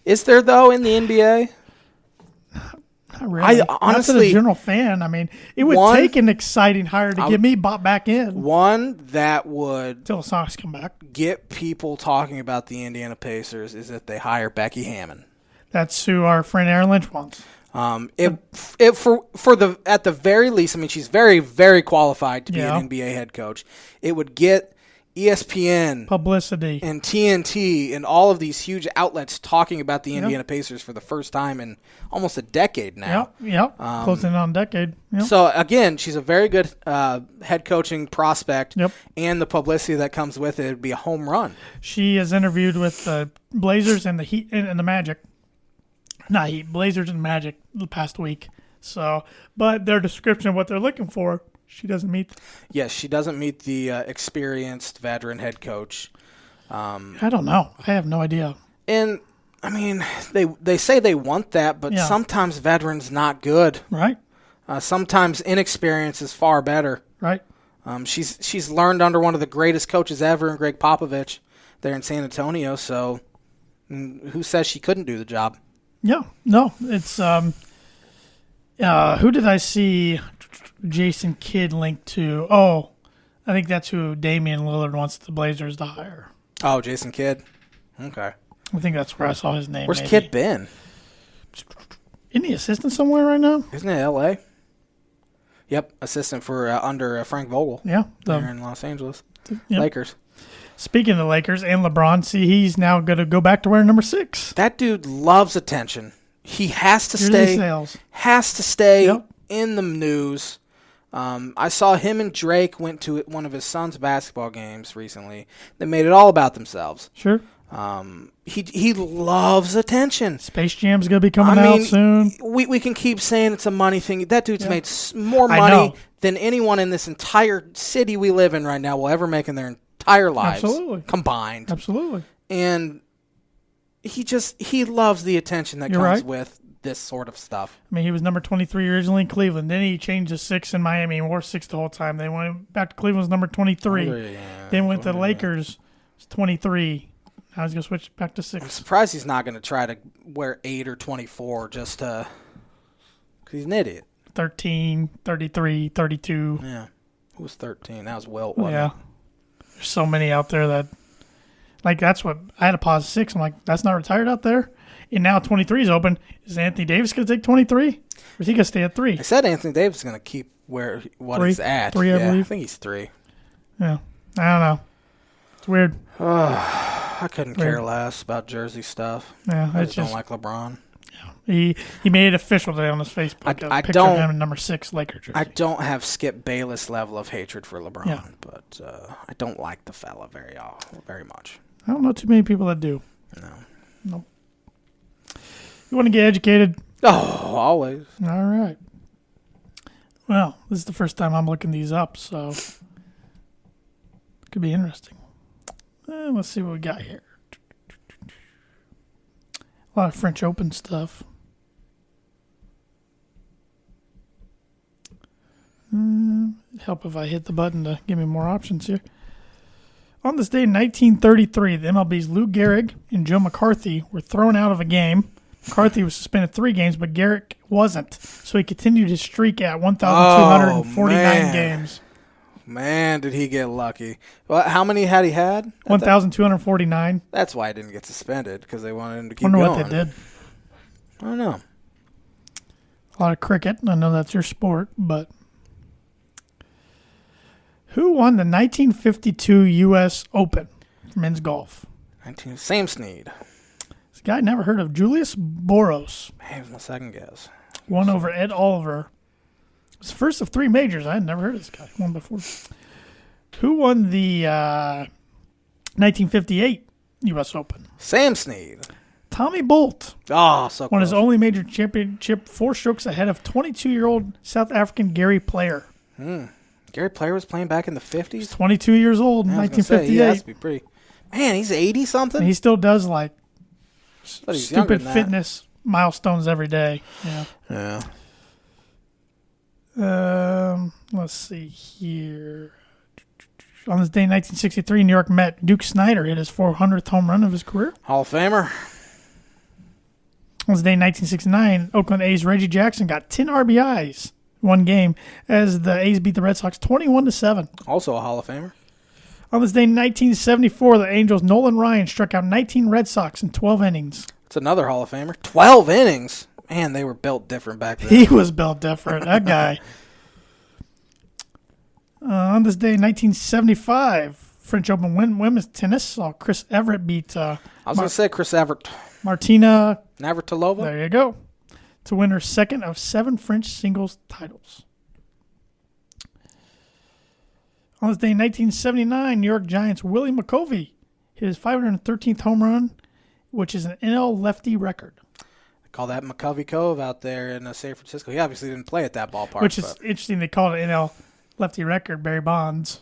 Is there though in the NBA? Not really. I honestly, as a general fan, it would take an exciting hire to get me bought back in. One that would until the Sox come back, get people talking about the Indiana Pacers is if they hire Becky Hammon. That's who our friend Aaron Lynch wants. At the very least, she's very, very qualified to be an NBA head coach. It would get ESPN, publicity, and TNT, and all of these huge outlets talking about the Indiana Pacers for the first time in almost a decade now. Yep. Closing on a decade. Yep. So, again, she's a very good head coaching prospect, Yep. and the publicity that comes with it would be a home run. She is interviewed with the Blazers and the Heat and the Magic. Not Heat, Blazers and Magic the past week. So, but their description of what they're looking for, she doesn't meet. Yes, she doesn't meet the experienced veteran head coach. I don't know. I have no idea. And, I mean, they say they want that, but sometimes veterans not good. Right. Sometimes inexperience is far better. Right. She's learned under one of the greatest coaches ever in Greg Popovich there in San Antonio, so who says she couldn't do the job? Yeah. No, it's who did I see Jason Kidd linked to? Oh, I think that's who Damian Lillard wants the Blazers to hire. Oh, Jason Kidd? Okay. I think that's where I saw his name. Where's Kidd been? Isn't he assistant somewhere right now? Isn't it L.A.? Yep, assistant for under Frank Vogel. Yeah. There in Los Angeles. Yep. Lakers. Speaking of Lakers and LeBron, see, he's now going to go back to wearing number 6. That dude loves attention. He has to stay. Yep. In the news. I saw him and Drake went to one of his son's basketball games recently. They made it all about themselves. Sure. He loves attention. Space Jam's going to be coming out soon. We can keep saying it's a money thing. That dude's made more money than anyone in this entire city we live in right now will ever make in their entire lives. Absolutely. Combined. Absolutely. And he loves the attention that comes with this sort of stuff. I mean, he was number 23 originally in Cleveland. Then he changed to 6 in Miami and wore 6 the whole time. Then went back to Cleveland, was number 23. Then went to the Lakers, was 23. Now he's going to switch back to 6. I'm surprised he's not going to try to wear 8 or 24 just to, because he's an idiot. 13, 33, 32. Yeah. Who was 13? That was Wilt, wasn't it? There's so many out there that, like, that's what, I had to pause 6. I'm like, that's not retired out there? And now 23 is open. Is Anthony Davis going to take 23? Or is he going to stay at 3? I said Anthony Davis is going to keep what 3? he's at. 3, I believe. I think he's 3. Yeah. I don't know. It's weird. I couldn't care less about jersey stuff. Yeah, I just don't like LeBron. Yeah. He made it official today on his Facebook. I picture don't of him in number 6 Laker jersey. I don't have Skip Bayless level of hatred for LeBron, but I don't like the fella very much. I don't know too many people that do. No. Nope. You want to get educated? Oh, always. All right. Well, this is the first time I'm looking these up, so it could be interesting. Let's see what we got here. A lot of French Open stuff. Help if I hit the button to give me more options here. On this day in 1933, the MLB's Lou Gehrig and Joe McCarthy were thrown out of a game. McCarthy was suspended 3 games, but Gehrig wasn't, so he continued his streak at 1,249 games. Man, did he get lucky. Well, how many had he had? 1,249. That's why he didn't get suspended, because they wanted him to keep going. I going. wonder what they did. I don't know. A lot of cricket. I know that's your sport, but who won the 1952 U.S. Open for men's golf? Sam Snead. This guy I never heard of. Julius Boros. Man, it was my second guess. Won over Ed Oliver. It was the first of 3 majors. I had never heard of this guy. Won before. Who won the 1958 U.S. Open? Sam Snead. Tommy Bolt. Oh, so won close. his only major championship 4 strokes ahead of 22-year-old South African Gary Player. Gary Player was playing back in the 50s? He's 22 years old in 1958. He has to be pretty. Man, he's 80-something? And he still does, like, stupid fitness milestones every day. Yeah. Let's see here. On this day in 1963, New York Met Duke Snider hit his 400th home run of his career. Hall of Famer. On this day in 1969, Oakland A's Reggie Jackson got 10 RBIs one game as the A's beat the Red Sox 21-7. Also a Hall of Famer. On this day in 1974, the Angels' Nolan Ryan struck out 19 Red Sox in 12 innings. It's another Hall of Famer. 12 innings. Man, they were built different back then. He was built different, that guy. On this day in 1975, French Open women's tennis saw Chris Everett beat I was going to say Chris Everett. Martina Navratilova. There you go. To win her second of 7 French singles titles. On this day in 1979, New York Giants' Willie McCovey hit his 513th home run, which is an NL lefty record. They call that McCovey Cove out there in San Francisco. He obviously didn't play at that ballpark. Which is interesting. They called it NL lefty record, Barry Bonds.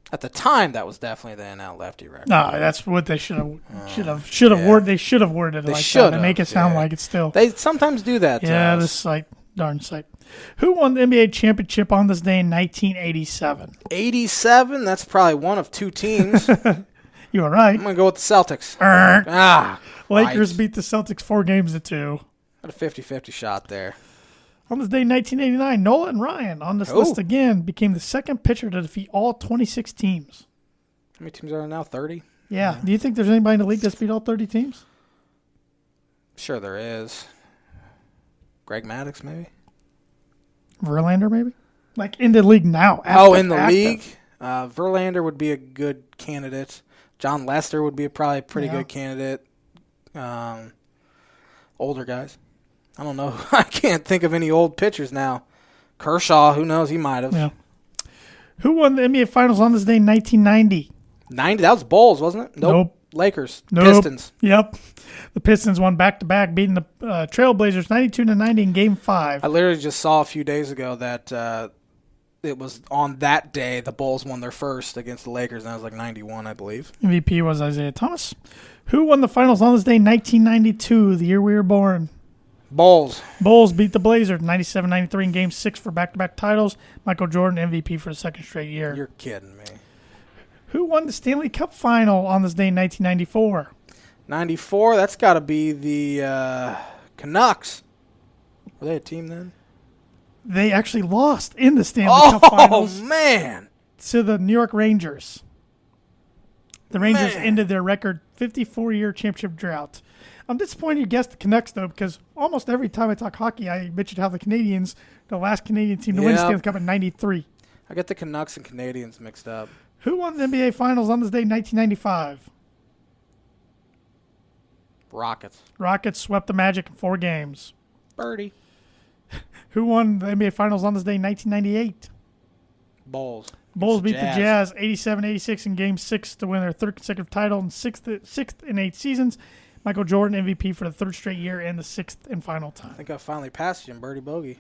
At the time, that was definitely the NL lefty record. No, that's what they should have worded. They should have worded it like that and make it sound like it's still. They sometimes do that. Yeah, this site, darn site. Who won the NBA championship on this day in 1987? 87? That's probably one of 2 teams. You were right. I'm going to go with the Celtics. Lakers beat the Celtics 4-2. Got a 50-50 shot there. On this day in 1989, Nolan Ryan, on this list again, became the second pitcher to defeat all 26 teams. How many teams are there now? 30? Yeah. Do you think there's anybody in the league that's beat all 30 teams? Sure there is. Greg Maddux, maybe? Verlander, maybe? Like in the league now. In the league? Verlander would be a good candidate. John Lester would be probably a pretty good candidate. Older guys. I don't know. I can't think of any old pitchers now. Kershaw, who knows? He might have. Yeah. Who won the NBA Finals on this day in 1990? 90? That was Bulls, wasn't it? Nope. Lakers. Nope. Pistons. Yep. The Pistons won back-to-back, beating the Trailblazers 92-90 in Game 5. I literally just saw a few days ago that it was on that day the Bulls won their first against the Lakers, and that was like 91, I believe. MVP was Isaiah Thomas. Who won the Finals on this day in 1992, the year we were born? Bulls beat the Blazers 97-93 in Game 6 for back-to-back titles. Michael Jordan MVP for the second straight year. You're kidding me. Who won the Stanley Cup final on this day in 1994? 94, that's got to be the Canucks. Were they a team then? They actually lost in the Stanley Cup finals. Oh, man. To the New York Rangers. The Rangers ended their record 54-year championship drought. I'm disappointed you guessed the Canucks, though, because almost every time I talk hockey, I mention how the Canadians, the last Canadian team to win the Stanley Cup in 93. I get the Canucks and Canadians mixed up. Who won the NBA Finals on this day in 1995? Rockets. Rockets swept the Magic in 4 games. Birdie. Who won the NBA Finals on this day in 1998? Bulls. Bulls beat the Jazz 87-86 in Game 6 to win their 3rd consecutive title in 6th in 8 seasons. Michael Jordan MVP for the 3rd straight year and the 6th and final time. I think I finally passed you in Birdie Bogey.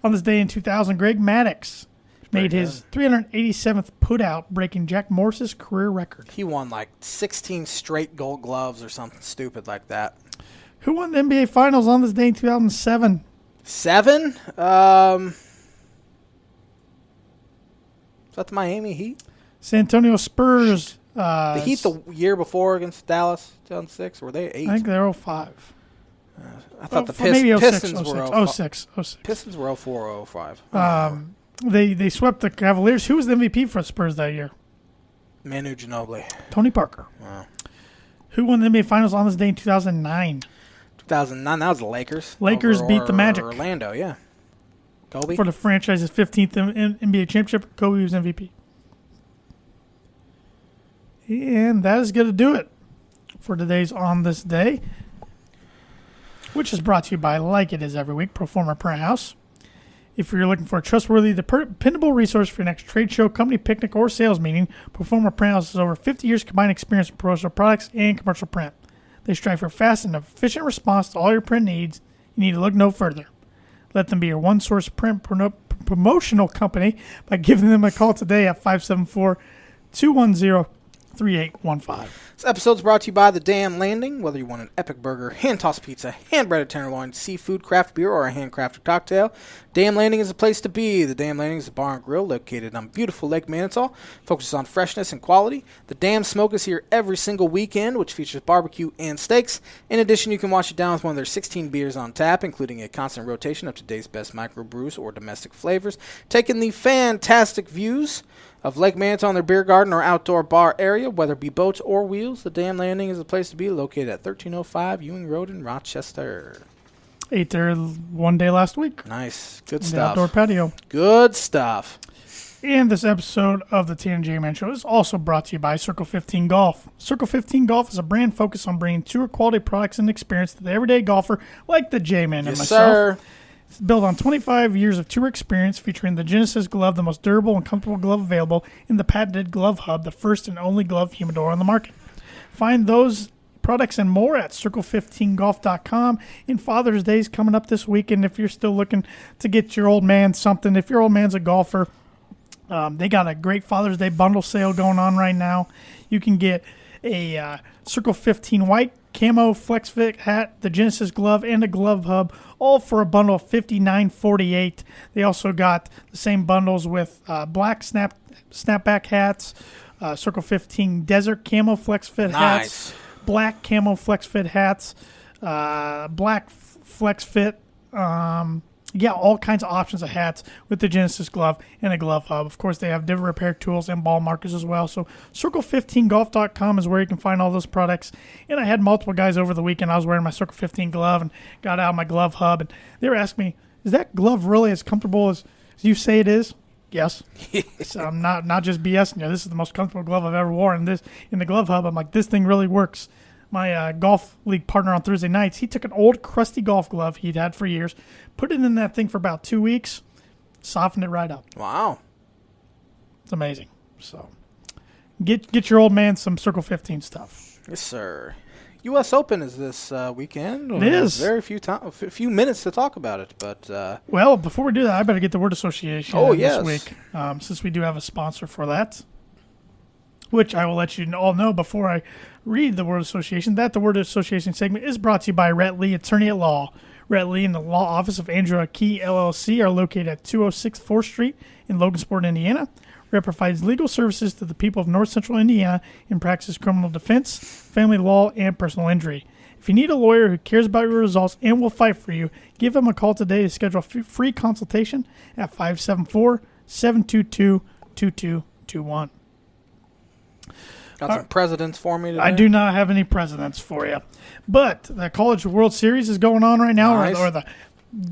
On this day in 2000, Greg Maddux made his 387th putout, breaking Jack Morris's career record. He won like 16 straight Gold Gloves or something stupid like that. Who won the NBA Finals on this day in 2007? 7? Is that the Miami Heat? San Antonio Spurs. The Heat the year before against Dallas, 2006, were they 8? I think they're 05. I thought the Pistons were 06. Pistons were 04 or 05. They swept the Cavaliers. Who was the MVP for the Spurs that year? Manu Ginobili. Tony Parker. Wow. Who won the NBA Finals on this day in 2009? 2009, that was the Lakers. Lakers beat the Magic. Orlando, yeah. Kobe? For the franchise's 15th NBA championship, Kobe was MVP. And that is going to do it for today's On This Day, which is brought to you by, like it is every week, Proforma Print House. If you're looking for a trustworthy, dependable resource for your next trade show, company picnic, or sales meeting, Proforma Print House has over 50 years combined experience in promotional products and commercial print. They strive for fast and efficient response to all your print needs. You need to look no further. Let them be your one-source print promotional company by giving them a call today at 574-210-3815. This episode is brought to you by The Damn Landing. Whether you want an epic burger, hand-tossed pizza, hand-breaded tenderloin, seafood, craft beer, or a handcrafted cocktail, Damn Landing is the place to be. The Damn Landing is a bar and grill located on beautiful Lake Manitou. Focuses on freshness and quality. The Damn Smoke is here every single weekend, which features barbecue and steaks. In addition, you can wash it down with one of their 16 beers on tap, including a constant rotation of today's best micro brews or domestic flavors. Taking the fantastic views of Lake Manitou on their beer garden or outdoor bar area, whether it be boats or wheels, the Damn Landing is the place to be, located at 1305 Ewing Road in Rochester. Ate there one day last week. Nice. Good The stuff. outdoor patio. Good stuff. And this episode of the TNJ Man Show is also brought to you by Circle 15 Golf. Circle 15 Golf is a brand focused on bringing tour quality products and experience to the everyday golfer like the J-Man and myself. Sir. It's built on 25 years of tour experience, featuring the Genesis glove, the most durable and comfortable glove available, and the patented Glove Hub, the first and only glove humidor on the market. Find those products and more at circle15golf.com. And Father's Day is coming up this weekend. If you're still looking to get your old man something, if your old man's a golfer, they got a great Father's Day bundle sale going on right now. You can get a Circle 15 white camo flex fit hat, the Genesis glove, and a glove hub, all for a bundle of $59.48. They also got the same bundles with black snapback hats, Circle 15 desert camo flex fit hats, black camo flex fit hats, black flex fit. All kinds of options of hats with the Genesis glove and a glove hub. Of course, they have different repair tools and ball markers as well. So circle15golf.com is where you can find all those products. And I had multiple guys over the weekend. I was wearing my Circle 15 glove and got out my glove hub. And they were asking me, is that glove really as comfortable as you say it is? Yes. So I'm not just BSing you. This is the most comfortable glove I've ever worn. And in the glove hub, I'm like, this thing really works. My golf league partner on Thursday nights, he took an old crusty golf glove he'd had for years, put it in that thing for about 2 weeks, softened it right up. Wow. It's amazing. So get your old man some Circle 15 stuff. Yes, sir. U.S. Open is this weekend. It is. Very few minutes to talk about it, but well, before we do that, I better get the word association this week, since we do have a sponsor for that, which I will let you all know before I read the word association, that the word association segment is brought to you by Rhett Lee, attorney at law. Rhett Lee and the law office of Andrew Key, LLC, are located at 206 4th Street in Logansport, Indiana. Rhett provides legal services to the people of North Central Indiana and practices criminal defense, family law, and personal injury. If you need a lawyer who cares about your results and will fight for you, give him a call today to schedule a free consultation at 574-722-2221. Got some presidents for me today? I do not have any presidents for you. But the College World Series is going on right now, nice.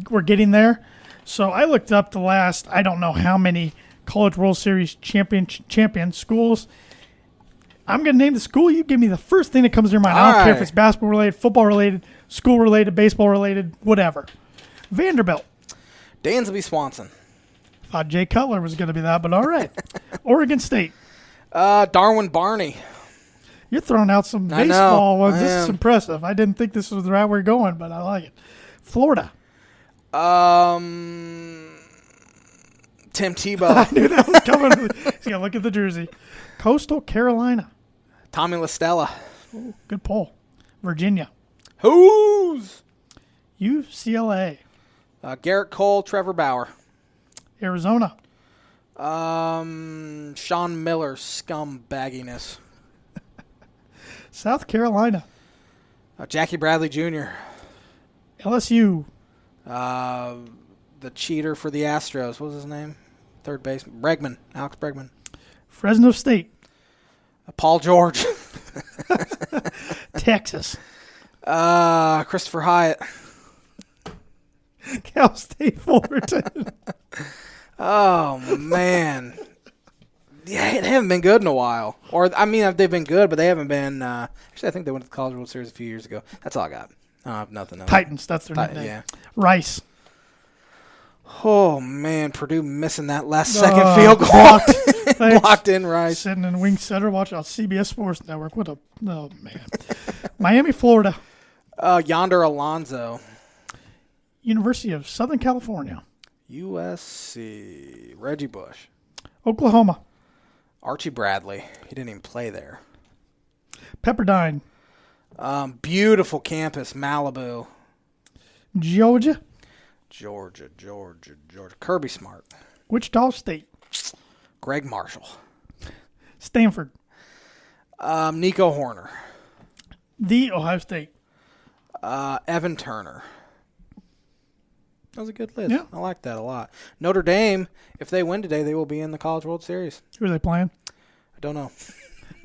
We're getting there. So I looked up the last, I don't know how many College World Series champion schools. I'm going to name the school. You give me the first thing that comes to your mind. I don't care if it's basketball related, football related, school related, baseball related, whatever. Vanderbilt. Dansby Swanson. Thought Jay Cutler was going to be that, but all right. Oregon State. Darwin Barney. You're throwing out some baseball ones. This is impressive. I didn't think this was the route we're going, but I like it. Florida. Tim Tebow. I knew that was coming. He's going to look at the jersey. Coastal Carolina. Tommy LaStella. Oh, good pull. Virginia. Who's? UCLA. Garrett Cole, Trevor Bauer. Arizona. Sean Miller, scumbagginess. South Carolina. Jackie Bradley Jr. LSU. The cheater for the Astros. What was his name? Third base. Bregman. Alex Bregman. Fresno State. Paul George. Texas. Christopher Hyatt. Cal State Fullerton. Oh, man. Yeah, they haven't been good in a while. Or, I mean, they've been good, but they haven't been. Actually, I think they went to the College World Series a few years ago. That's all I got. I don't have nothing else. Titans, that's their nickname. Yeah. Rice. Oh, man. Purdue missing that last second field goal. Blocked in Rice. Sitting in wing center watching on CBS Sports Network. Oh, man. Miami, Florida. Yonder Alonso. University of Southern California. USC. Reggie Bush. Oklahoma. Archie Bradley. He didn't even play there. Pepperdine. Beautiful campus. Malibu. Georgia. Georgia. Kirby Smart. Wichita State. Greg Marshall. Stanford. Nico Horner. The Ohio State. Evan Turner. That was a good list. Yeah. I like that a lot. Notre Dame, if they win today, they will be in the College World Series. Who are they playing? I don't know.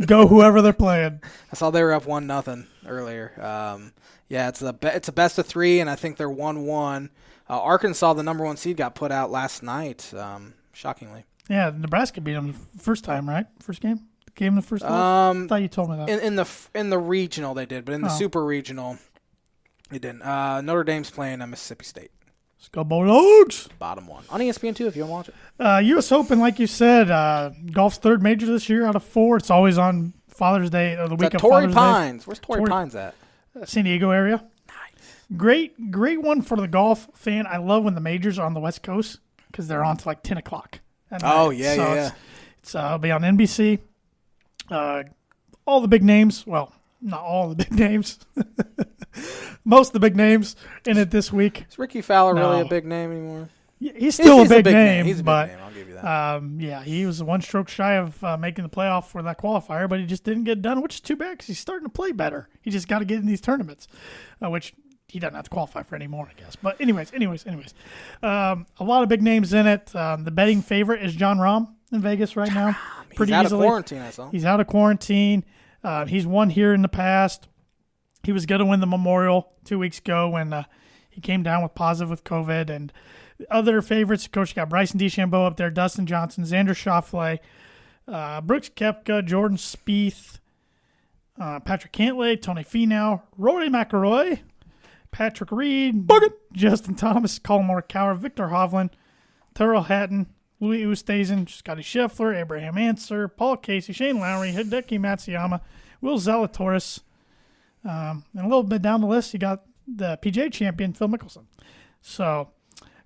Go whoever they're playing. I saw they were up 1-0 earlier. Yeah, it's a best of three, and I think they're 1-1. Arkansas, the number one seed, got put out last night, shockingly. Yeah, Nebraska beat them the first time, right? First game? Game the first time? I thought you told me that. In the regional they did, but in the super regional they didn't. Notre Dame's playing Mississippi State. Let's go Bulldogs! Bottom one. On ESPN, too, if you want to watch it. U.S. Open, like you said, golf's third major this year out of 4. It's always on Father's Day, or the week of Torrey Father's Pines. Day. Where's Torrey Pines at? San Diego area. Nice. Great one for the golf fan. I love when the majors are on the West Coast because they're on to like 10 o'clock. Oh, yeah. It'll be on NBC. All the big names. Well, not all the big names. Most of the big names in it this week. Is Ricky Fowler really a big name anymore? Yeah, he's still a big name. He's a big name. I'll give you that. He was one stroke shy of making the playoff for that qualifier, but he just didn't get done, which is too bad because he's starting to play better. He just got to get in these tournaments, which he doesn't have to qualify for anymore, I guess. But anyways. A lot of big names in it. The betting favorite is Jon Rahm in Vegas right now. Pretty easily. He's out of quarantine, I saw. He's out of quarantine. He's won here in the past. He was going to win the Memorial 2 weeks ago when he came down with positive with COVID. And the other favorites, of course, you got Bryson DeChambeau up there, Dustin Johnson, Xander Schauffele, Brooks Koepka, Jordan Spieth, Patrick Cantlay, Tony Finau, Rory McIlroy, Patrick Reed, Justin Thomas, Colin Morikawa, Victor Hovland, Tyrrell Hatton, Louis Oosthuizen, Scotty Scheffler, Abraham Ancer, Paul Casey, Shane Lowry, Hideki Matsuyama, Will Zalatoris, and a little bit down the list, you got the PGA champion, Phil Mickelson. So,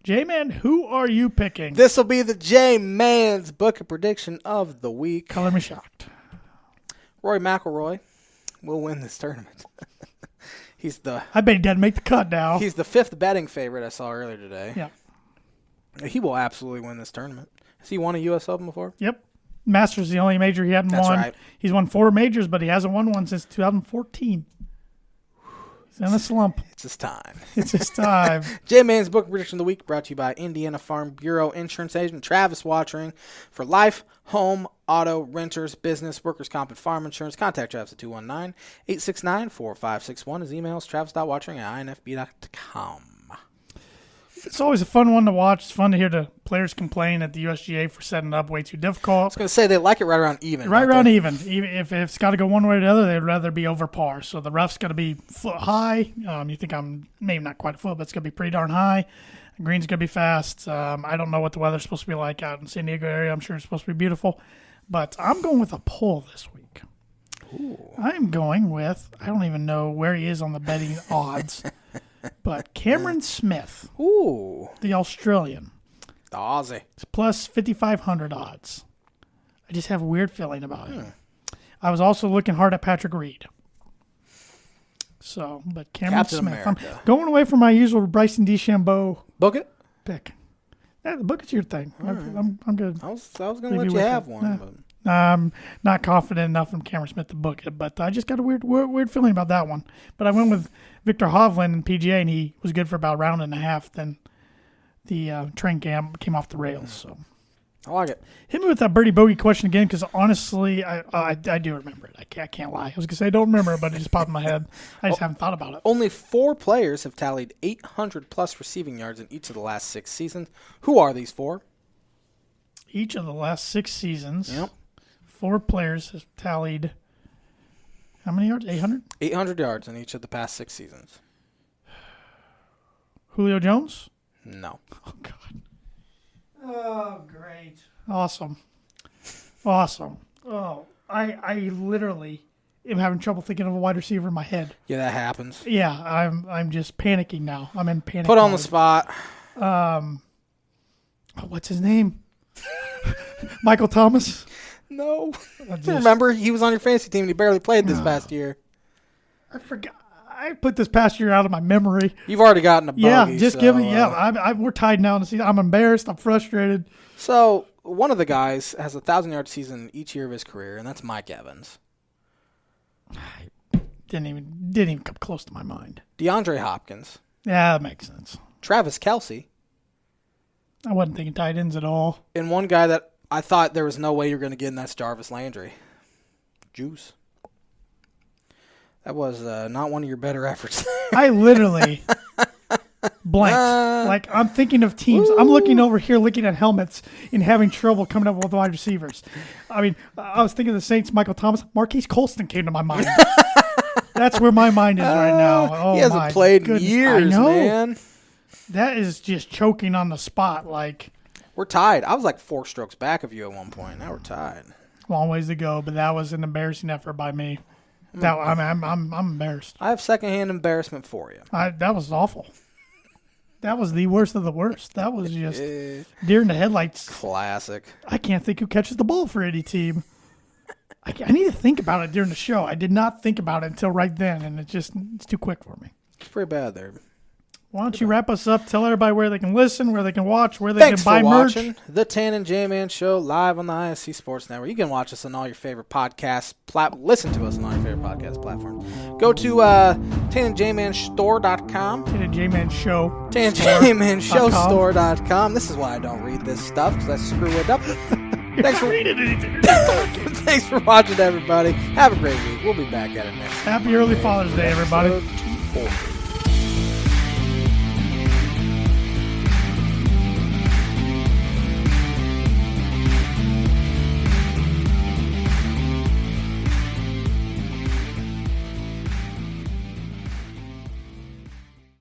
J-Man, who are you picking? This will be the J-Man's book of prediction of the week. Color me shocked. Rory McIlroy will win this tournament. I bet he doesn't make the cut now. He's the 5th betting favorite I saw earlier today. Yeah. He will absolutely win this tournament. Has he won a U.S. Open before? Yep. Masters is the only major he hadn't won. That's right. He's won 4 majors, but he hasn't won one since 2014. He's in a slump. It's his time. It's his time. J-Man's Book Prediction of the Week brought to you by Indiana Farm Bureau Insurance Agent Travis Watering. For life, home, auto, renters, business, workers' comp, and farm insurance, contact Travis at 219-869-4561. His email is travis.watering@infb.com. It's always a fun one to watch. It's fun to hear the players complain at the USGA for setting up way too difficult. I was going to say they like it right around even. Right around even. If it's got to go one way or the other, they'd rather be over par. So the rough's got to be foot high. You think I'm maybe not quite a foot, but it's going to be pretty darn high. The green's going to be fast. I don't know what the weather's supposed to be like out in San Diego area. I'm sure it's supposed to be beautiful. But I'm going with a pull this week. Ooh. I'm going with, I don't even know where he is on the betting odds. But Cameron Smith, the Australian, the Aussie, it's plus 5,500 odds. I just have a weird feeling about him. I was also looking hard at Patrick Reed. So, but Cameron Captain Smith, America. I'm going away from my usual Bryson DeChambeau book it pick. Yeah, the book is your thing. Right. I'm good. I was going to let you have one. But... I'm not confident enough in Cameron Smith to book it, but I just got a weird feeling about that one. But I went with Victor Hovland in PGA, and he was good for about a round and a half. Then the train came off the rails. So I like it. Hit me with that birdie bogey question again, because honestly, I do remember it. I can't lie. I was gonna say I don't remember it, but it just popped in my head. I just haven't thought about it. Only 4 players have tallied 800 plus receiving yards in each of the last 6 seasons. Who are these 4? Each of the last 6 seasons. Yep. 4 players have tallied how many yards? 800? 800 yards in each of the past 6 seasons. Julio Jones? No. Oh, God. Oh, great. Awesome. Oh, I literally am having trouble thinking of a wide receiver in my head. Yeah, that happens. Yeah, I'm just panicking now. I'm in panic Put on mode. the spot. What's his name? Michael Thomas? No. Remember, he was on your fantasy team and he barely played this past year. I forgot. I put this past year out of my memory. You've already gotten a bogey. Yeah, just give me. Yeah, we're tied now. I'm embarrassed. I'm frustrated. So one of the guys has a 1,000-yard season each year of his career, and that's Mike Evans. Didn't even come close to my mind. DeAndre Hopkins. Yeah, that makes sense. Travis Kelce. I wasn't thinking tight ends at all. And one guy that I thought there was no way you were going to get, and that's Jarvis Landry. Juice. That was not one of your better efforts. I literally blanked. Like, I'm thinking of teams. I'm looking over here, looking at helmets and having trouble coming up with wide receivers. I mean, I was thinking of the Saints, Michael Thomas. Marquise Colston came to my mind. That's where my mind is right now. Oh, he hasn't played in years, I know. man. That is just choking on the spot. Like, we're tied. I was like 4 strokes back of you at one point. Now we're tied. Long ways to go, but that was an embarrassing effort by me. I'm embarrassed. I have secondhand embarrassment for you. That was awful. That was the worst of the worst. That was just deer in the headlights. Classic. I can't think who catches the ball for any team. I need to think about it during the show. I did not think about it until right then, and it's too quick for me. It's pretty bad there. Why don't you wrap us up? Tell everybody where they can listen, where they can watch, where they can buy merch. Thanks for watching the Tan and J-Man Show live on the ISC Sports Network. You can watch us on all your favorite podcasts. Listen to us on all your favorite podcast platforms. Go to tanandjmanstore.com. Tan and J-Man Show. tanandjmanshowstore.com. This is why I don't read this stuff, because I screw it up. Thanks for watching, everybody. Have a great week. We'll be back at it next Happy early Father's Day, everybody. Episode 240.